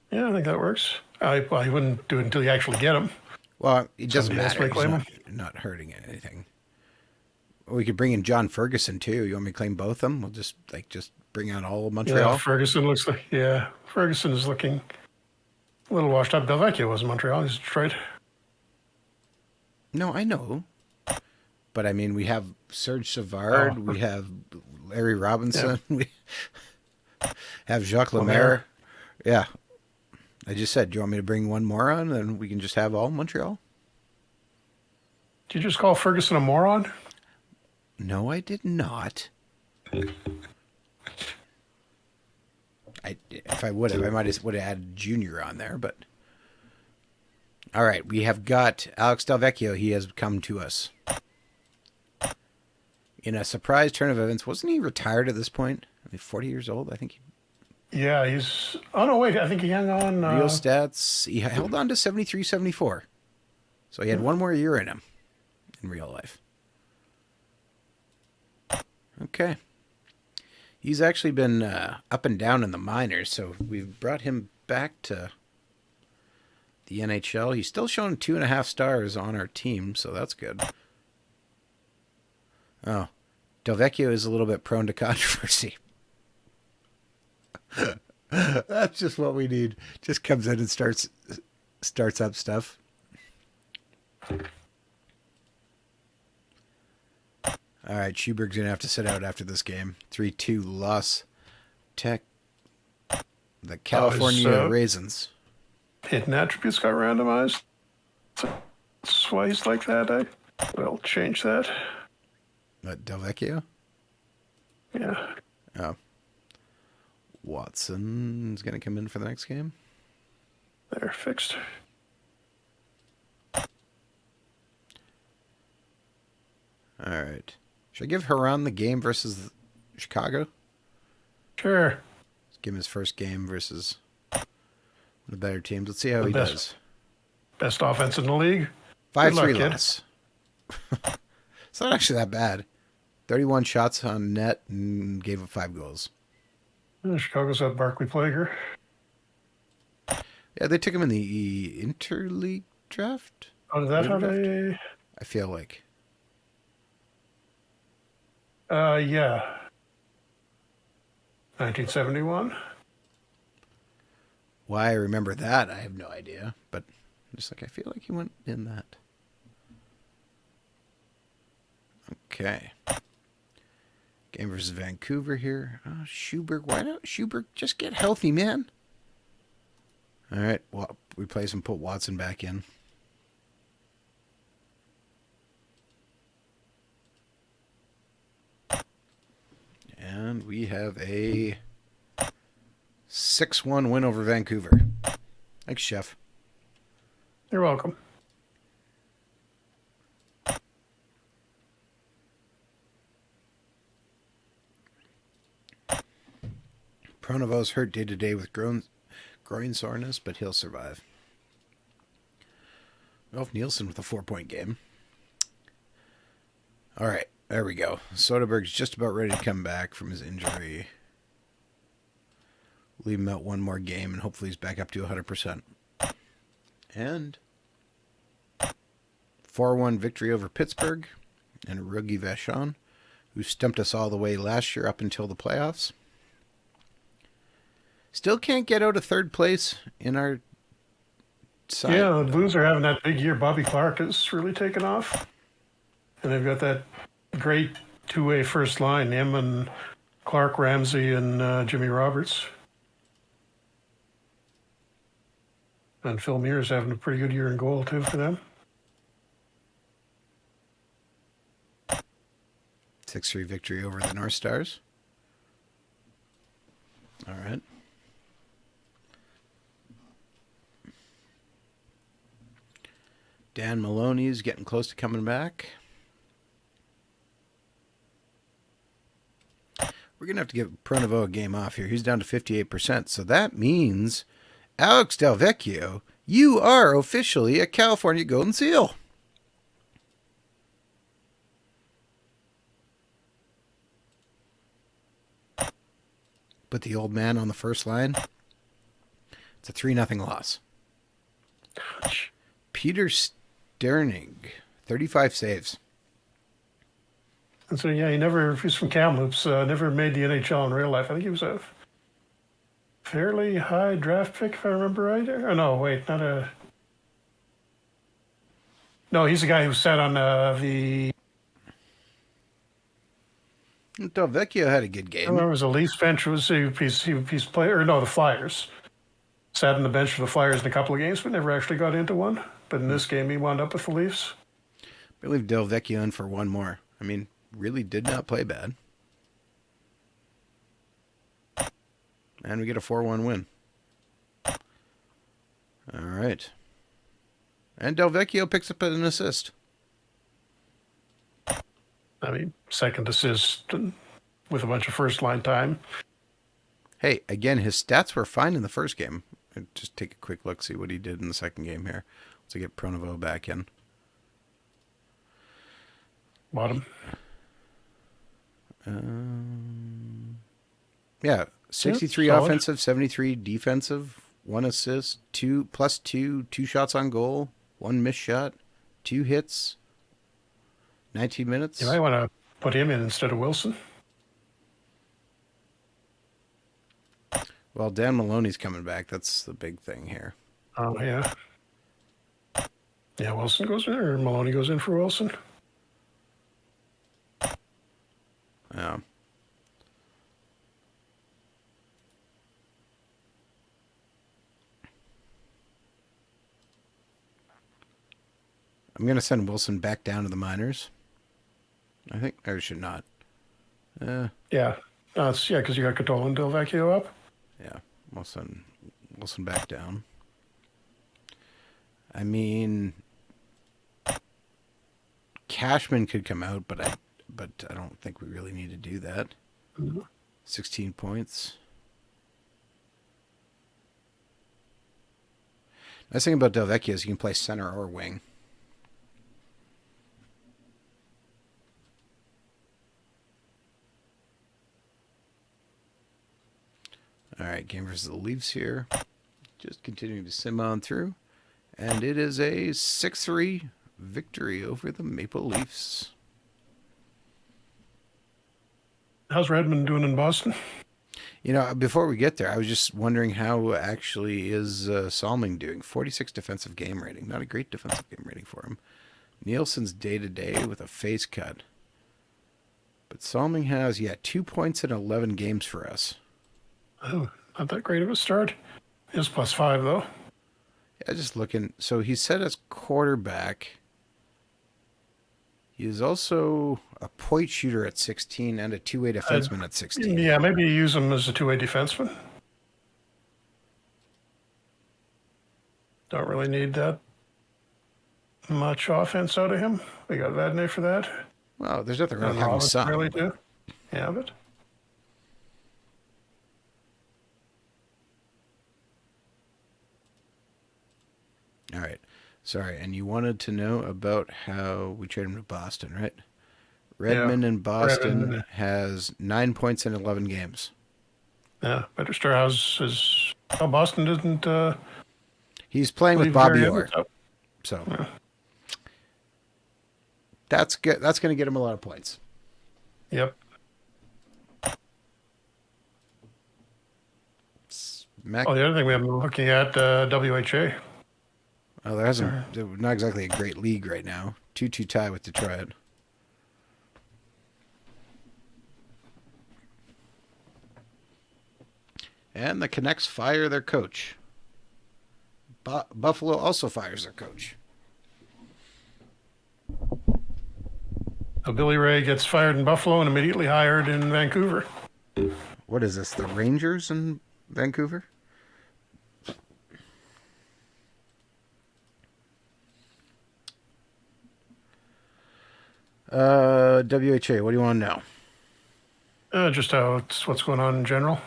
Yeah, I think that works. I wouldn't do it until you actually get him. Well, it doesn't matter. He's not hurting anything. We could bring in John Ferguson too. You want me to claim both of them? We'll just bring out all of Montreal. Yeah, Ferguson looks like Ferguson is looking a little washed up. Delvecchio was in Montreal. He's Detroit. No, I know. But I mean, we have Serge Savard, we have Larry Robinson, we have Jacques Lemaire. Yeah. I just said, do you want me to bring one more on, and we can just have all Montreal? Did you just call Ferguson a moron? No, I did not. If I would have, I might have added Junior on there, but... All right, we have got Alex Delvecchio. He has come to us. In a surprise turn of events. Wasn't he retired at this point? I mean, 40 years old, I think. Yeah, he's... Oh, no, wait. I think he hung on... Real stats. He held on to 73, 74. So he had one more year in him in real life. Okay. He's actually been up and down in the minors, so we've brought him back to the NHL. He's still showing 2.5 stars on our team, so that's good. Oh. Delvecchio is a little bit prone to controversy. That's just what we need. Just comes in and starts up stuff. All right, Schuberg's going to have to sit out after this game. 3-2 loss. Tech. The California Raisins. Hidden attributes got randomized. That's why he's like that, eh? We'll change that. What, Delvecchio? Yeah. Oh. Watson's going to come in for the next game. There, fixed. All right. Should I give Huron the game versus Chicago? Sure. Let's give him his first game versus the better teams. Let's see how he does. Best offense in the league. 5-3 loss. It's not actually that bad. 31 shots on net and gave up 5 goals. Chicago's at Barclay Plager. Yeah, they took him in the interleague draft. Oh, is that how they... I feel like. Yeah, 1971. Why I remember that, I have no idea. But just like I feel like he went in that. Okay. Game versus Vancouver here. Oh, Schuberg. Why don't Schuberg just get healthy, man? All right. Well, replace him. Put Watson back in. And we have a 6-1 win over Vancouver. Thanks, Chef. You're welcome. Pronovo's hurt day to day with groin soreness, but he'll survive. Rolf Nielsen with a 4-point game. All right, there we go. Soderberg's just about ready to come back from his injury. Leave him out one more game, and hopefully he's back up to 100%. And 4-1 victory over Pittsburgh and Roogie Vachon, who stumped us all the way last year up until the playoffs. Still can't get out of third place in our side. Yeah, the Blues are having that big year. Bobby Clark has really taken off. And they've got that great two-way first line, him and Clark, Ramsey, and Jimmy Roberts. And Phil Muir's having a pretty good year in goal, too, for them. 6-3 victory over the North Stars. All right. Dan Maloney's getting close to coming back. We're going to have to give Pronovo a game off here. He's down to 58%. So that means, Alex Del Vecchio, you are officially a California Golden Seal. Put the old man on the first line. It's a 3-0 loss. Peter Sterning, 35 saves. And so, yeah, he's from Kamloops, never made the NHL in real life. I think he was a fairly high draft pick, if I remember right. Or no, wait, not a. No, he's the guy who sat on the. Del Vecchio had a good I game. remember it was a Leafs bench. He's player, or no, the Flyers. Sat on the bench for the Flyers in a couple of games, but never actually got into one. But in this game, he wound up with the Leafs. I leave Del Vecchio in for one more. I mean, really did not play bad. And we get a 4-1 win. All right. And Del Vecchio picks up an assist. I mean, second assist with a bunch of first line time. Hey, again, his stats were fine in the first game. Just take a quick look, see what he did in the second game here. Let's get Pronovo back in. Bottom. Yeah, 63 solid. offensive, 73 defensive, 1 assist, 2 shots on goal, 1 missed shot, 2 hits, 19 minutes. You might want to put him in instead of Wilson. Well, Dan Maloney's coming back. That's the big thing here. Oh, yeah. Yeah, Wilson goes in, or Maloney goes in for Wilson. Yeah. I'm going to send Wilson back down to the minors. I think I should not. Yeah. Yeah, because you got Catola and Del Vecchio up. Yeah, we'll send Wilson back down. I mean, Cashman could come out, but I don't think we really need to do that. Mm-hmm. 16 points. Nice thing about Del Vecchio is he can play center or wing. All right, game versus the Leafs here. Just continuing to sim on through. And it is a 6-3 victory over the Maple Leafs. How's Redmond doing in Boston? You know, before we get there, I was just wondering how actually is Salming doing? 46 defensive game rating. Not a great defensive game rating for him. Nielsen's day to day with a face cut. But Salming has, 2 points in 11 games for us. Oh, not that great of a start. Is +5 though. Yeah, just looking. So he's set as quarterback. He is also a point shooter at 16 and a two-way defenseman at 16. Yeah, maybe you use him as a two-way defenseman. Don't really need that much offense out of him. We got Vadney for that. Well, there's nothing wrong with having Hobbits some. really do. Yeah, but All right. Sorry. And you wanted to know about how we trade him to Boston, right? Redmond in Boston Redmond. has 9 points in 11 games. Yeah, but Starhouse is. Oh, Boston didn't. He's playing with leave Bobby very Orr. end. So that's good. That's going to get him a lot of points. Yep. Mac, Oh, the other thing we have been looking at WHA. oh, there hasn't, not exactly a great league right now. 2-2 tie with Detroit. And the Canucks fire their coach. Buffalo also fires their coach. So Billy Ray gets fired in Buffalo and immediately hired in Vancouver. What is this? The Rangers in Vancouver? WHA, what do you want to know? Just what's going on in general.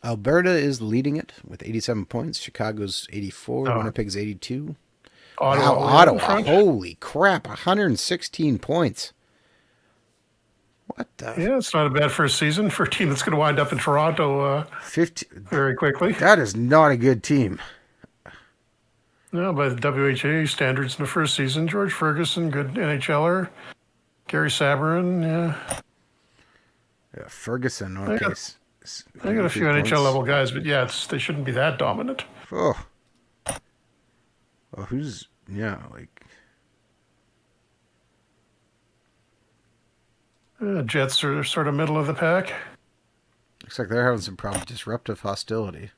Alberta is leading it with 87 points. Chicago's 84. Oh. Winnipeg's 82. Ottawa. Wow, way up in Ottawa. front. Holy crap. 116 points. What the? Yeah, it's not a bad first season for a team that's going to wind up in Toronto 50. very quickly. That is not a good team. No, by the WHA standards in the first season, George Ferguson, good NHLer. Gary Sabourin, yeah. Yeah, Ferguson, They okay. got- They got a few NHL level guys, but yeah, they shouldn't be that dominant. Oh. Well, who's, like. Jets are sort of middle of the pack. Looks like they're having some problem. Disruptive hostility.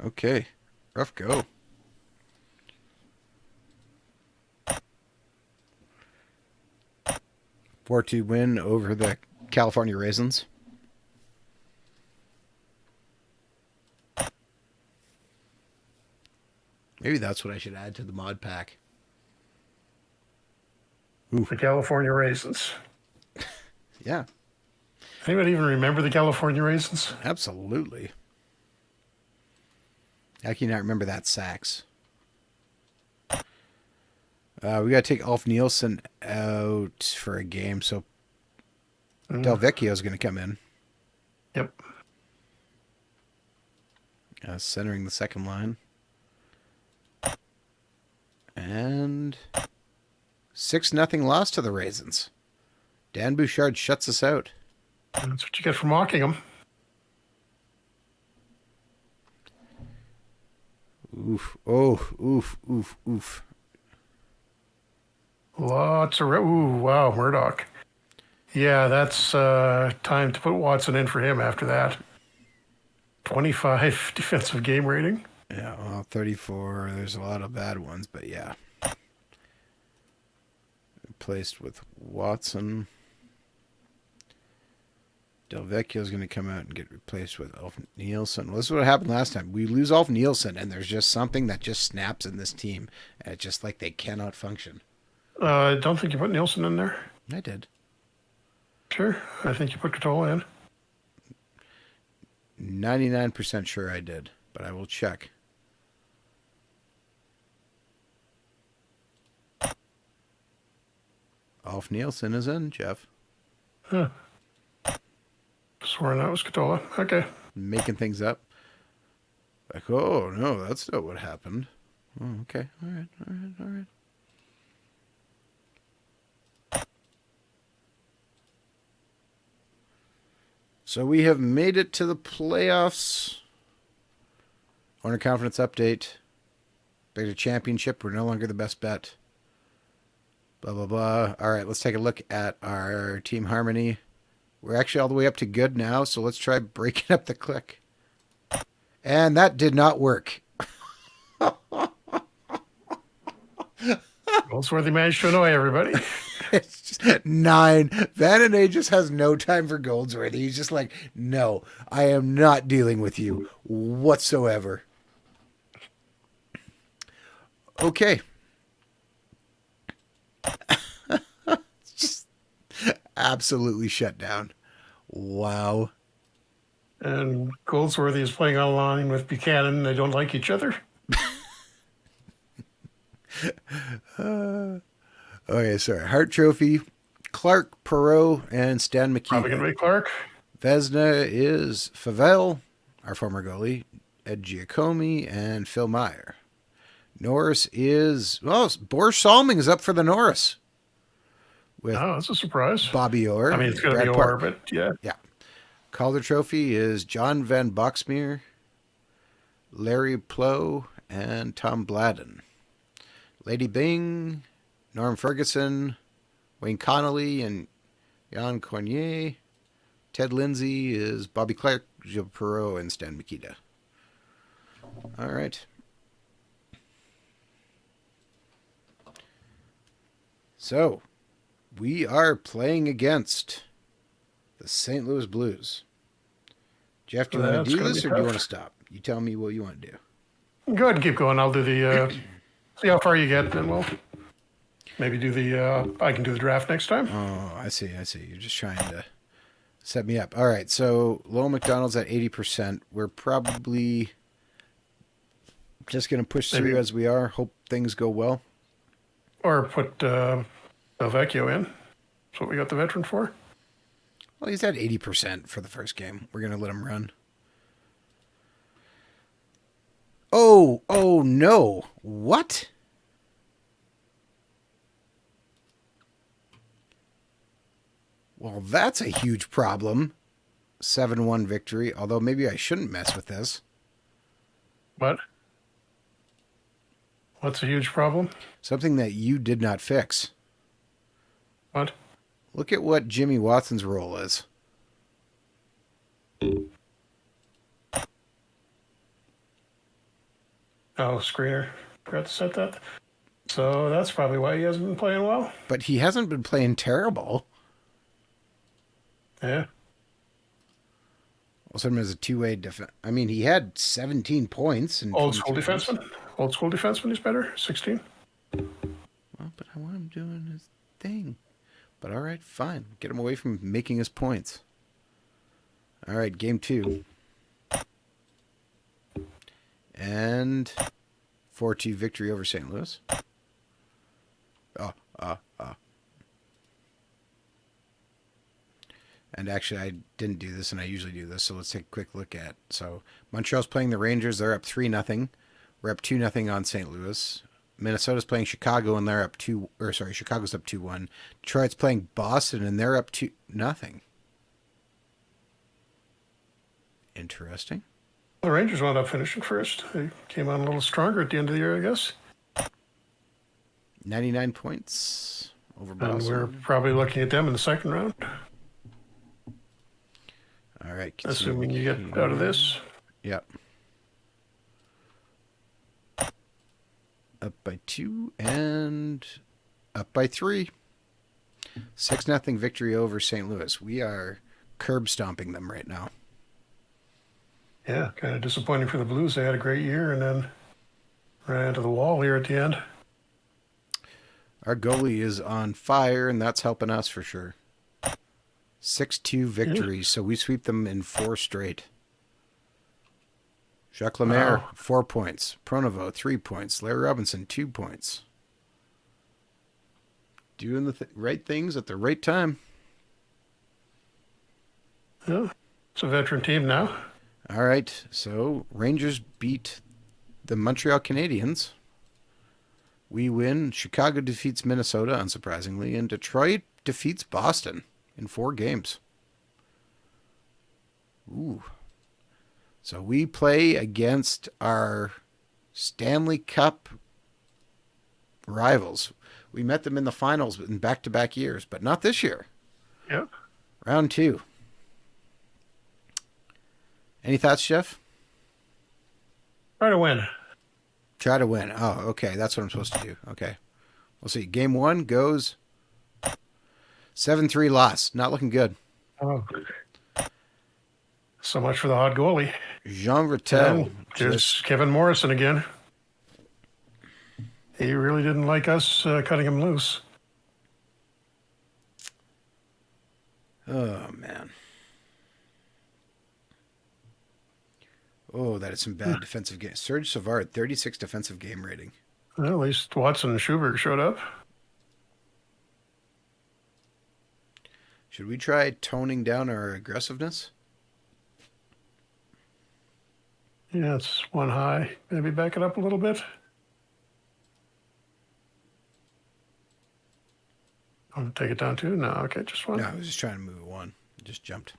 Okay. Rough go. Four-two win over the California Raisins. Maybe that's what I should add to the mod pack. The California Raisins. Yeah, Anybody even remember the California Raisins? absolutely. How can you not remember that sax? We got to take Ulf Nielsen out for a game, so Del Vecchio's going to come in. Yep. Centering the second line. And 6-0 loss to the Raisins. Dan Bouchard shuts us out. That's what you get for mocking them. Oof. Oh, oof, oof, oof. Lots of... Ooh, wow, Murdoch. Yeah, that's time to put Watson in for him after that. 25 defensive game rating. Yeah, well, 34. There's a lot of bad ones, but yeah. Replaced with Watson. Del Vecchio's going to come out and get replaced with Ulf Nielsen. Well, this is what happened last time. We lose Ulf Nielsen, and there's just something that just snaps in this team. And it's just like they cannot function. I don't think you put Nielsen in there. I did. Sure. I think you put Catola in. 99% sure I did, but I will check. Ulf Nielsen is in, Jeff. Huh. Swearing that was Catola. Okay. Making things up. Like, oh no, that's not what happened. Oh, okay, all right, all right, all right. So we have made it to the playoffs. Owner confidence update. Back to championship. We're no longer the best bet. Blah blah blah. All right, let's take a look at our team harmony. We're actually all the way up to good now, so let's try breaking up the click. And that did not work. Goldsworthy managed to annoy everybody. It's just 9. Vanity just has no time for Goldsworthy. He's just like, no, I am not dealing with you whatsoever. Okay. Just absolutely shut down. Wow. And Goldsworthy is playing online with Buchanan. They don't like each other. Okay, sorry. Hart Trophy, Clark, Perot, and Stan Probably going Mikita. to be Clark. Vesna is Favel, our former goalie, Ed Giacomi, and Phil Meyer. Norris is, well, Boris Salming is up for the Norris with Oh, that's a surprise. Bobby Orr I mean, and it's going to be Brad Orr, Park. but yeah. Yeah. Calder Trophy is John Van Boxmeer, Larry Plow, and Tom Bladden. Lady Bing, Norm Ferguson, Wayne Connolly, and Jan Cornier. Ted Lindsay is Bobby Clark, Gilles Perot, and Stan Mikita. All right. So, we are playing against the St. Louis Blues. Jeff, do you want That's to do going to this be or do you tough. want to stop? You tell me what you want to do. Go ahead and keep going. I'll do the, see how far you get, then we'll maybe do the, I can do the draft next time. Oh, I see. You're just trying to set me up. All right, so Lowell McDonald's at 80%. We're probably just going to push through Maybe. as we are. Hope things go well. Or put Delvecchio in. That's what we got the veteran for. Well, he's at 80% for the first game. We're going to let him run. Oh no. What? Well, that's a huge problem. 7-1 victory, although maybe I shouldn't mess with this. What? What's a huge problem? Something that you did not fix. What? Look at what Jimmy Watson's role is. Oh, screener. Forgot to set that. So that's probably why he hasn't been playing well. But he hasn't been playing terrible. Yeah. Also, him as a two-way defense. I mean, he had 17 points and Old school 22 goals. defenseman. Old school defenseman is better. 16. Well, but I want him doing his thing. But all right, fine. Get him away from making his points. All right, game 2. And 4-2 victory over St. Louis. And actually, I didn't do this, and I usually do this, so let's take a quick look at. So Montreal's playing the Rangers. They're up 3-0. We're up 2-0 on St. Louis. Minnesota's playing Chicago, and they're up 2. Or sorry, Chicago's up 2-1. Detroit's playing Boston, and they're up 2-0. Interesting. The Rangers wound up finishing first. They came on a little stronger at the end of the year, I guess. 99 points over And Boston. we're probably looking at them in the second round, All right. assuming you get out of this. Yep. Up by 2 and up by 3. 6-0 victory over St. Louis. We are curb stomping them right now. Yeah, kind of disappointing for the Blues. They had a great year and then ran into the wall here at the end. Our goalie is on fire, and that's helping us for sure. 6-2 victories, so we sweep them in 4 straight. Jacques Lemaire, Wow. 4 points. Pronovo, 3 points. Larry Robinson, 2 points. Doing the right things at the right time. Yeah, it's a veteran team now. All right. So Rangers beat the Montreal Canadiens. We win. Chicago defeats Minnesota, unsurprisingly, and Detroit defeats Boston in 4 games. Ooh. So we play against our Stanley Cup rivals. We met them in the finals in back-to-back years, but not this year. Yep. Round 2. Any thoughts, Jeff? Try to win. Try to win. Oh, okay. That's what I'm supposed to do. Okay. We'll see. Game 1 goes 7-3 loss. Not looking good. Oh, so much for the hot goalie. Jean Rattel. And there's Kevin Morrison again. He really didn't like us cutting him loose. Oh, man. Oh, that is some bad defensive game. Serge Savard, 36 defensive game rating. Well, at least Watson and Schubert showed up. Should we try toning down our aggressiveness? Yeah, it's one high. Maybe back it up a little bit. I'm take it down too? No, okay, just one. No, I was just trying to move it one. It just jumped.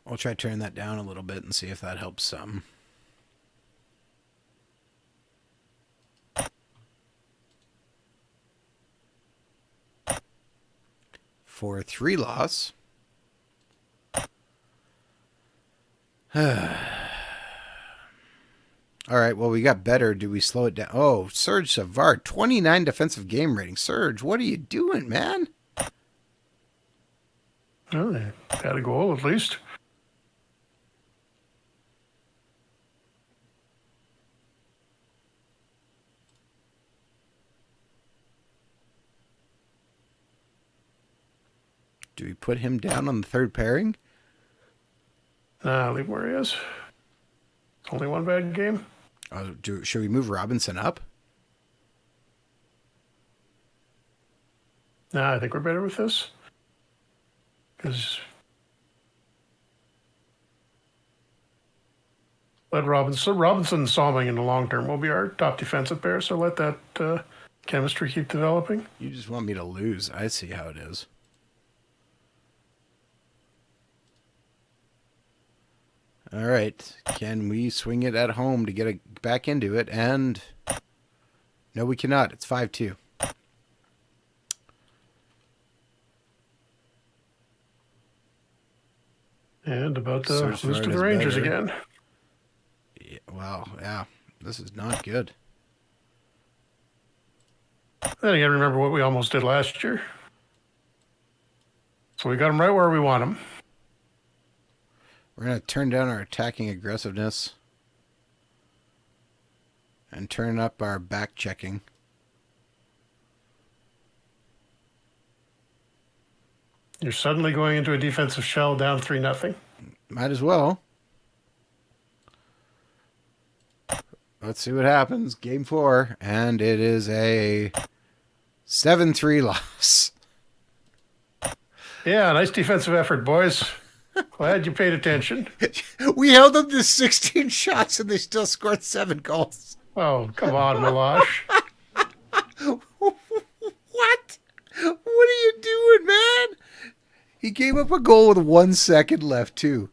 I'll try turning that down a little bit and see if that helps some. For a 3 loss. All right, well, we got better. Do we slow it down? Oh, Serge Savard, 29 defensive game rating. Serge, what are you doing, man? Well, they had a goal at least. Do we put him down on the third pairing? Nah, leave him where he is. It's only one bad game. Should we move Robinson up? Nah, I think we're better with this. Because let Robinson and Salming in the long term will be our top defensive pair, so let that chemistry keep developing. You just want me to lose. I see how it is. All right. Can we swing it at home to get back into it? And no, we cannot. It's 5-2. And about to Search lose for to it the is Rangers better. again. Yeah, well, yeah. This is not good. Then again, remember what we almost did last year. So we got them right where we want them. We're going to turn down our attacking aggressiveness and turn up our back checking. You're suddenly going into a defensive shell down 3-0. Might as well. Let's see what happens. Game 4, and it is a 7-3 loss. Yeah, nice defensive effort, boys. Glad you paid attention. We held them to 16 shots, and they still scored 7 goals. Oh, come on, Milosh. What? What are you doing, man? He gave up a goal with 1 second left, too.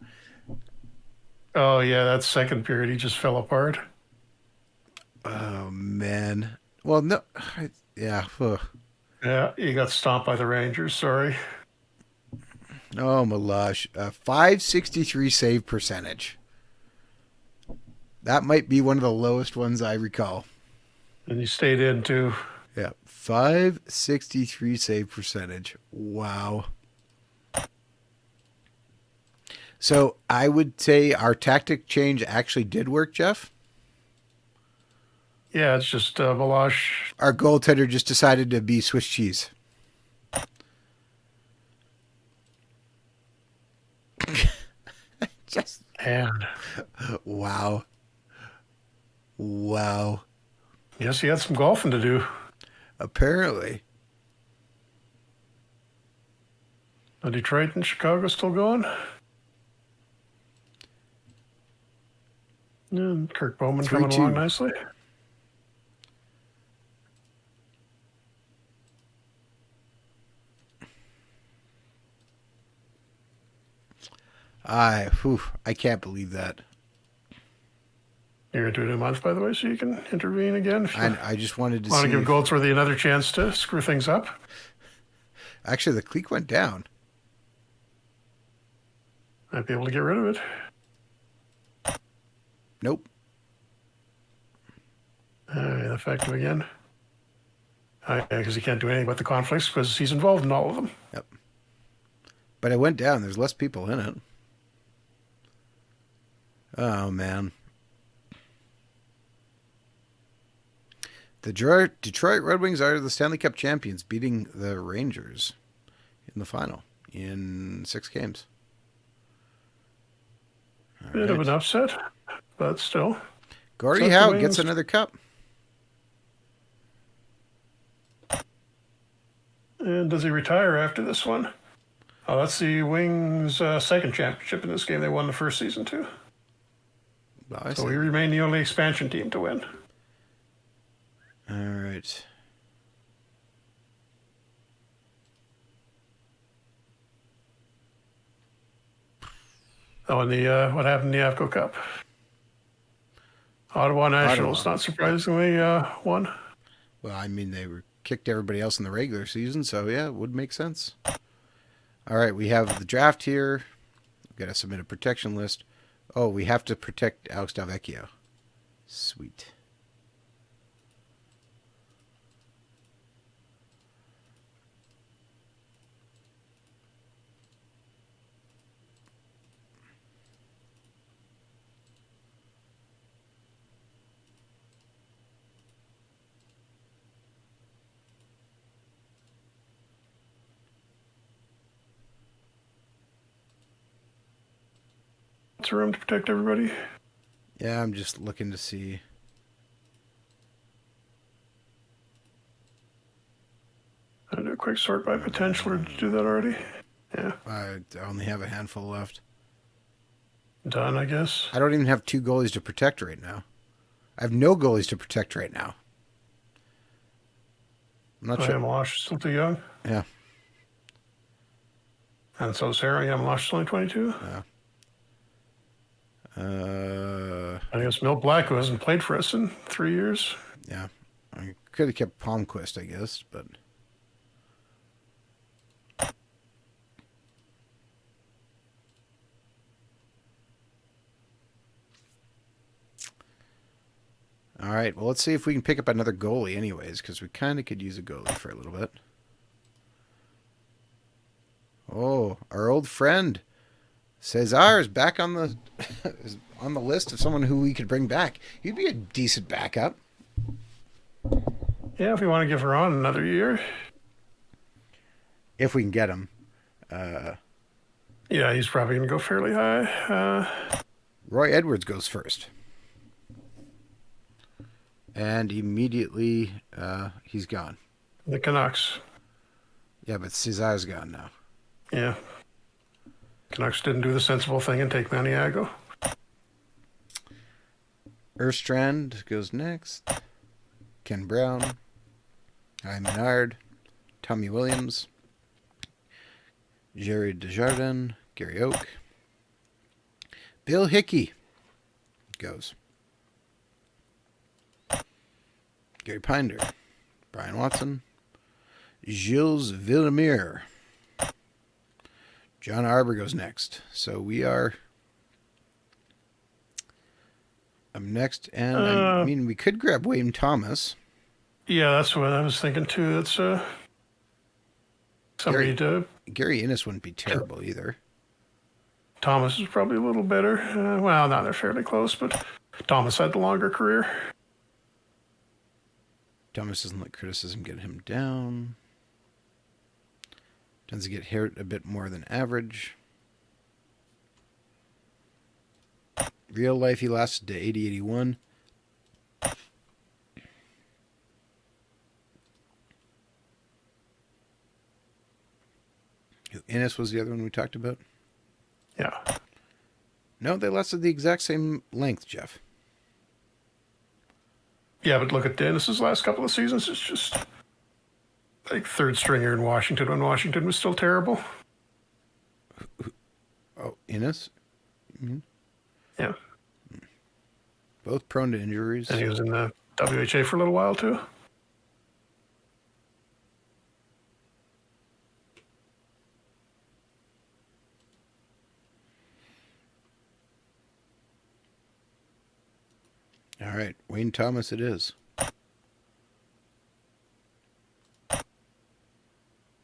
Oh, yeah, that second period, he just fell apart. Oh, man. Well, no. Yeah. Ugh. Yeah, he got stomped by the Rangers, sorry. Oh, Milosh. 563 save percentage. That might be one of the lowest ones I recall. And he stayed in, too. Yeah. 563 save percentage. Wow. So I would say our tactic change actually did work, Jeff. Yeah, it's just Milosh. Our goaltender just decided to be Swiss cheese. Just And wow. Wow. yes, he had some golfing to do. Apparently. Are Detroit and Chicago still going? And Kirk Bowman coming along 3-2. nicely. I can't believe that. You're into it in a month, by the way, so you can intervene again if you I just wanted to want to see give if... Goldsworthy another chance to screw things up. Actually, the cleek went down. Might be able to get rid of it. Nope. Effective again. Yeah, because he can't do anything about the conflicts because he's involved in all of them. Yep. But it went down. There's less people in it. Oh, man. The Detroit Red Wings are the Stanley Cup champions, beating the Rangers in the final in 6 games. All Bit of an upset, but still. Gordie Howe gets another cup. And does he retire after this one? Oh, that's the Wings' second championship in this game. They won the first season, too. Well, so we remain the only expansion team to win. All right. Oh, and the what happened in the AFCO Cup? Ottawa Nationals, not surprisingly, won. Well, I mean, they kicked everybody else in the regular season, so yeah, it would make sense. All right, we have the draft here. We've got to submit a protection list. Oh, we have to protect Alex Delvecchio. Sweet. Lots of room to protect everybody. Yeah, I'm just looking to see. I'll do a quick sort by potential, or did you do that already? Yeah. I only have a handful left. Done, I guess. I don't even have 2 goalies to protect right now. I have no goalies to protect right now. I'm not sure. Yamalosh is still too young. Yeah. And so Sarah Yamalosh is only 22. Yeah. I guess Milt Black, who hasn't played for us in 3 years. Yeah. I could have kept Palmquist, I guess, but... All right, well, let's see if we can pick up another goalie anyways, because we kind of could use a goalie for a little bit. Oh, our old friend Cesar is back on the on the list of someone who we could bring back. He'd be a decent backup. Yeah, if we want to give her on another year. If we can get him. Yeah, he's probably going to go fairly high. Roy Edwards goes first. And immediately, he's gone. The Canucks. Yeah, but Cesar's gone now. Yeah. Canucks didn't do the sensible thing and take Maniago. Erstrand goes next. Ken Brown. Guy Menard. Tommy Williams. Jerry Desjardins. Gary Oak. Bill Hickey goes. Gary Pinder. Brian Watson. Gilles Villemire. John Arbor goes next. So we are up next. And I mean, we could grab Wayne Thomas. Yeah, that's what I was thinking too. That's somebody to... Gary Innes wouldn't be terrible either. Thomas is probably a little better. Well, no, they're fairly close, but Thomas had the longer career. Thomas doesn't let criticism get him down. Tends to get hit a bit more than average. Real life, he lasted to 80-81. Innes was the other one we talked about? Yeah. No, they lasted the exact same length, Jeff. Yeah, but look at Dennis's last couple of seasons. It's just like third stringer in Washington when Washington was still terrible. Oh, Innes? Yeah, Both prone to and injuries. he was in the WHA for a little while too. All right, Wayne Thomas it is.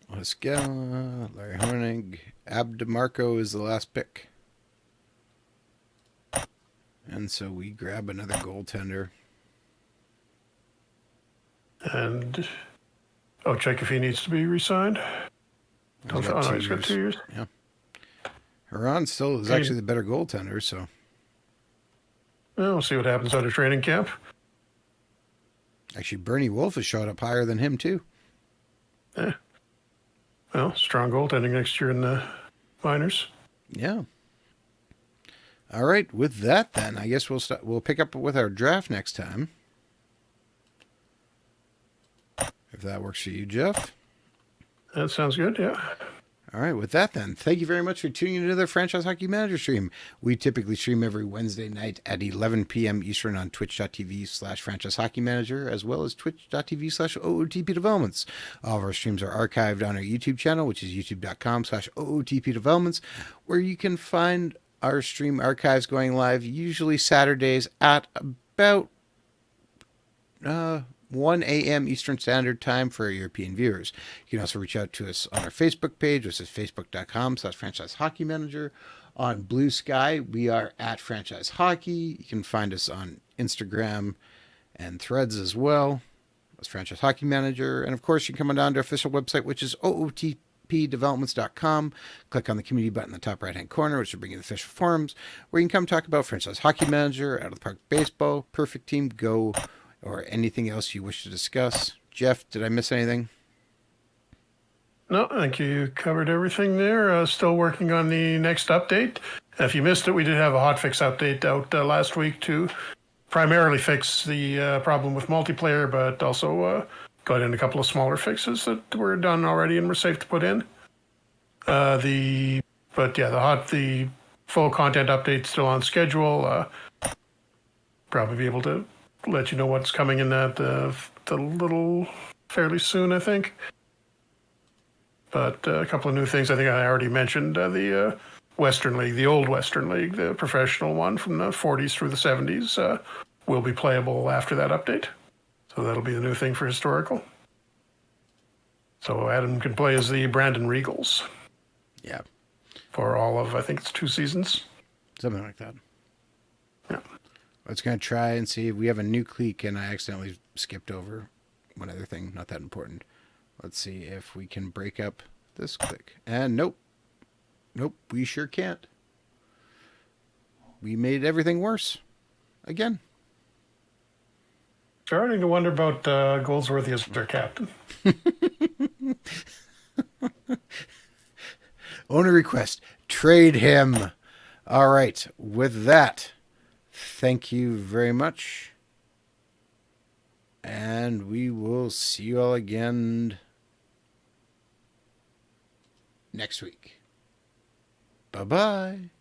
Lascella, Larry Hornig, Abdemarco is the last pick. And so we grab another goaltender. And check if he needs to be re-signed. He's got 2 he's got years. 2 years. Yeah. Huron still is actually the better goaltender, so. Well, we'll see what happens out of training camp. Actually, Bernie Wolf has shot up higher than him, too. Yeah. Well, strong goaltending next year in the minors. Yeah. All right, with that then, I guess we'll pick up with our draft next time. If that works for you, Jeff. That sounds good, yeah. All right, with that then, thank you very much for tuning into the Franchise Hockey Manager stream. We typically stream every Wednesday night at 11 p.m. Eastern on twitch.tv/Franchise Hockey Manager, as well as twitch.tv/OOTP Developments. All of our streams are archived on our YouTube channel, which is youtube.com/OOTP Developments, where you can find our stream archives going live usually Saturdays at about 1 a.m. Eastern Standard Time for our European viewers. You can also reach out to us on our Facebook page, which is facebook.com/Franchise Hockey Manager. On Bluesky, we are at Franchise Hockey. You can find us on Instagram and Threads as well as Franchise Hockey Manager. And of course, you can come on down to our official website, which is ootpdevelopments.com. Click on the community button in the top right-hand corner, which will bring you the official forums, where you can come talk about Franchise Hockey Manager, Out of the Park Baseball, Perfect Team, Go, or anything else you wish to discuss. Jeff, did I miss anything? No, I think you covered everything there. Still working on the next update. If you missed it, we did have a hotfix update out last week to primarily fix the problem with multiplayer, but also got in a couple of smaller fixes that were done already and were safe to put in. The full content update still on schedule. Probably be able to let you know what's coming in that the little fairly soon, I think. But a couple of new things. I think I already mentioned the Western League, the old Western League, the professional one from the 40s through the 70s, will be playable after that update. So that'll be the new thing for historical. So Adam can play as the Brandon Regals. Yeah. For all of, I think it's 2 seasons. Something like that. Yeah. Let's going to try and see if we have a new clique, and I accidentally skipped over one other thing, not that important. Let's see if we can break up this clique. And nope. Nope, we sure can't. We made everything worse. Again. Starting to wonder about Goldsworthy as their captain. Owner request. Trade him. All right. With that, thank you very much. And we will see you all again next week. Bye-bye.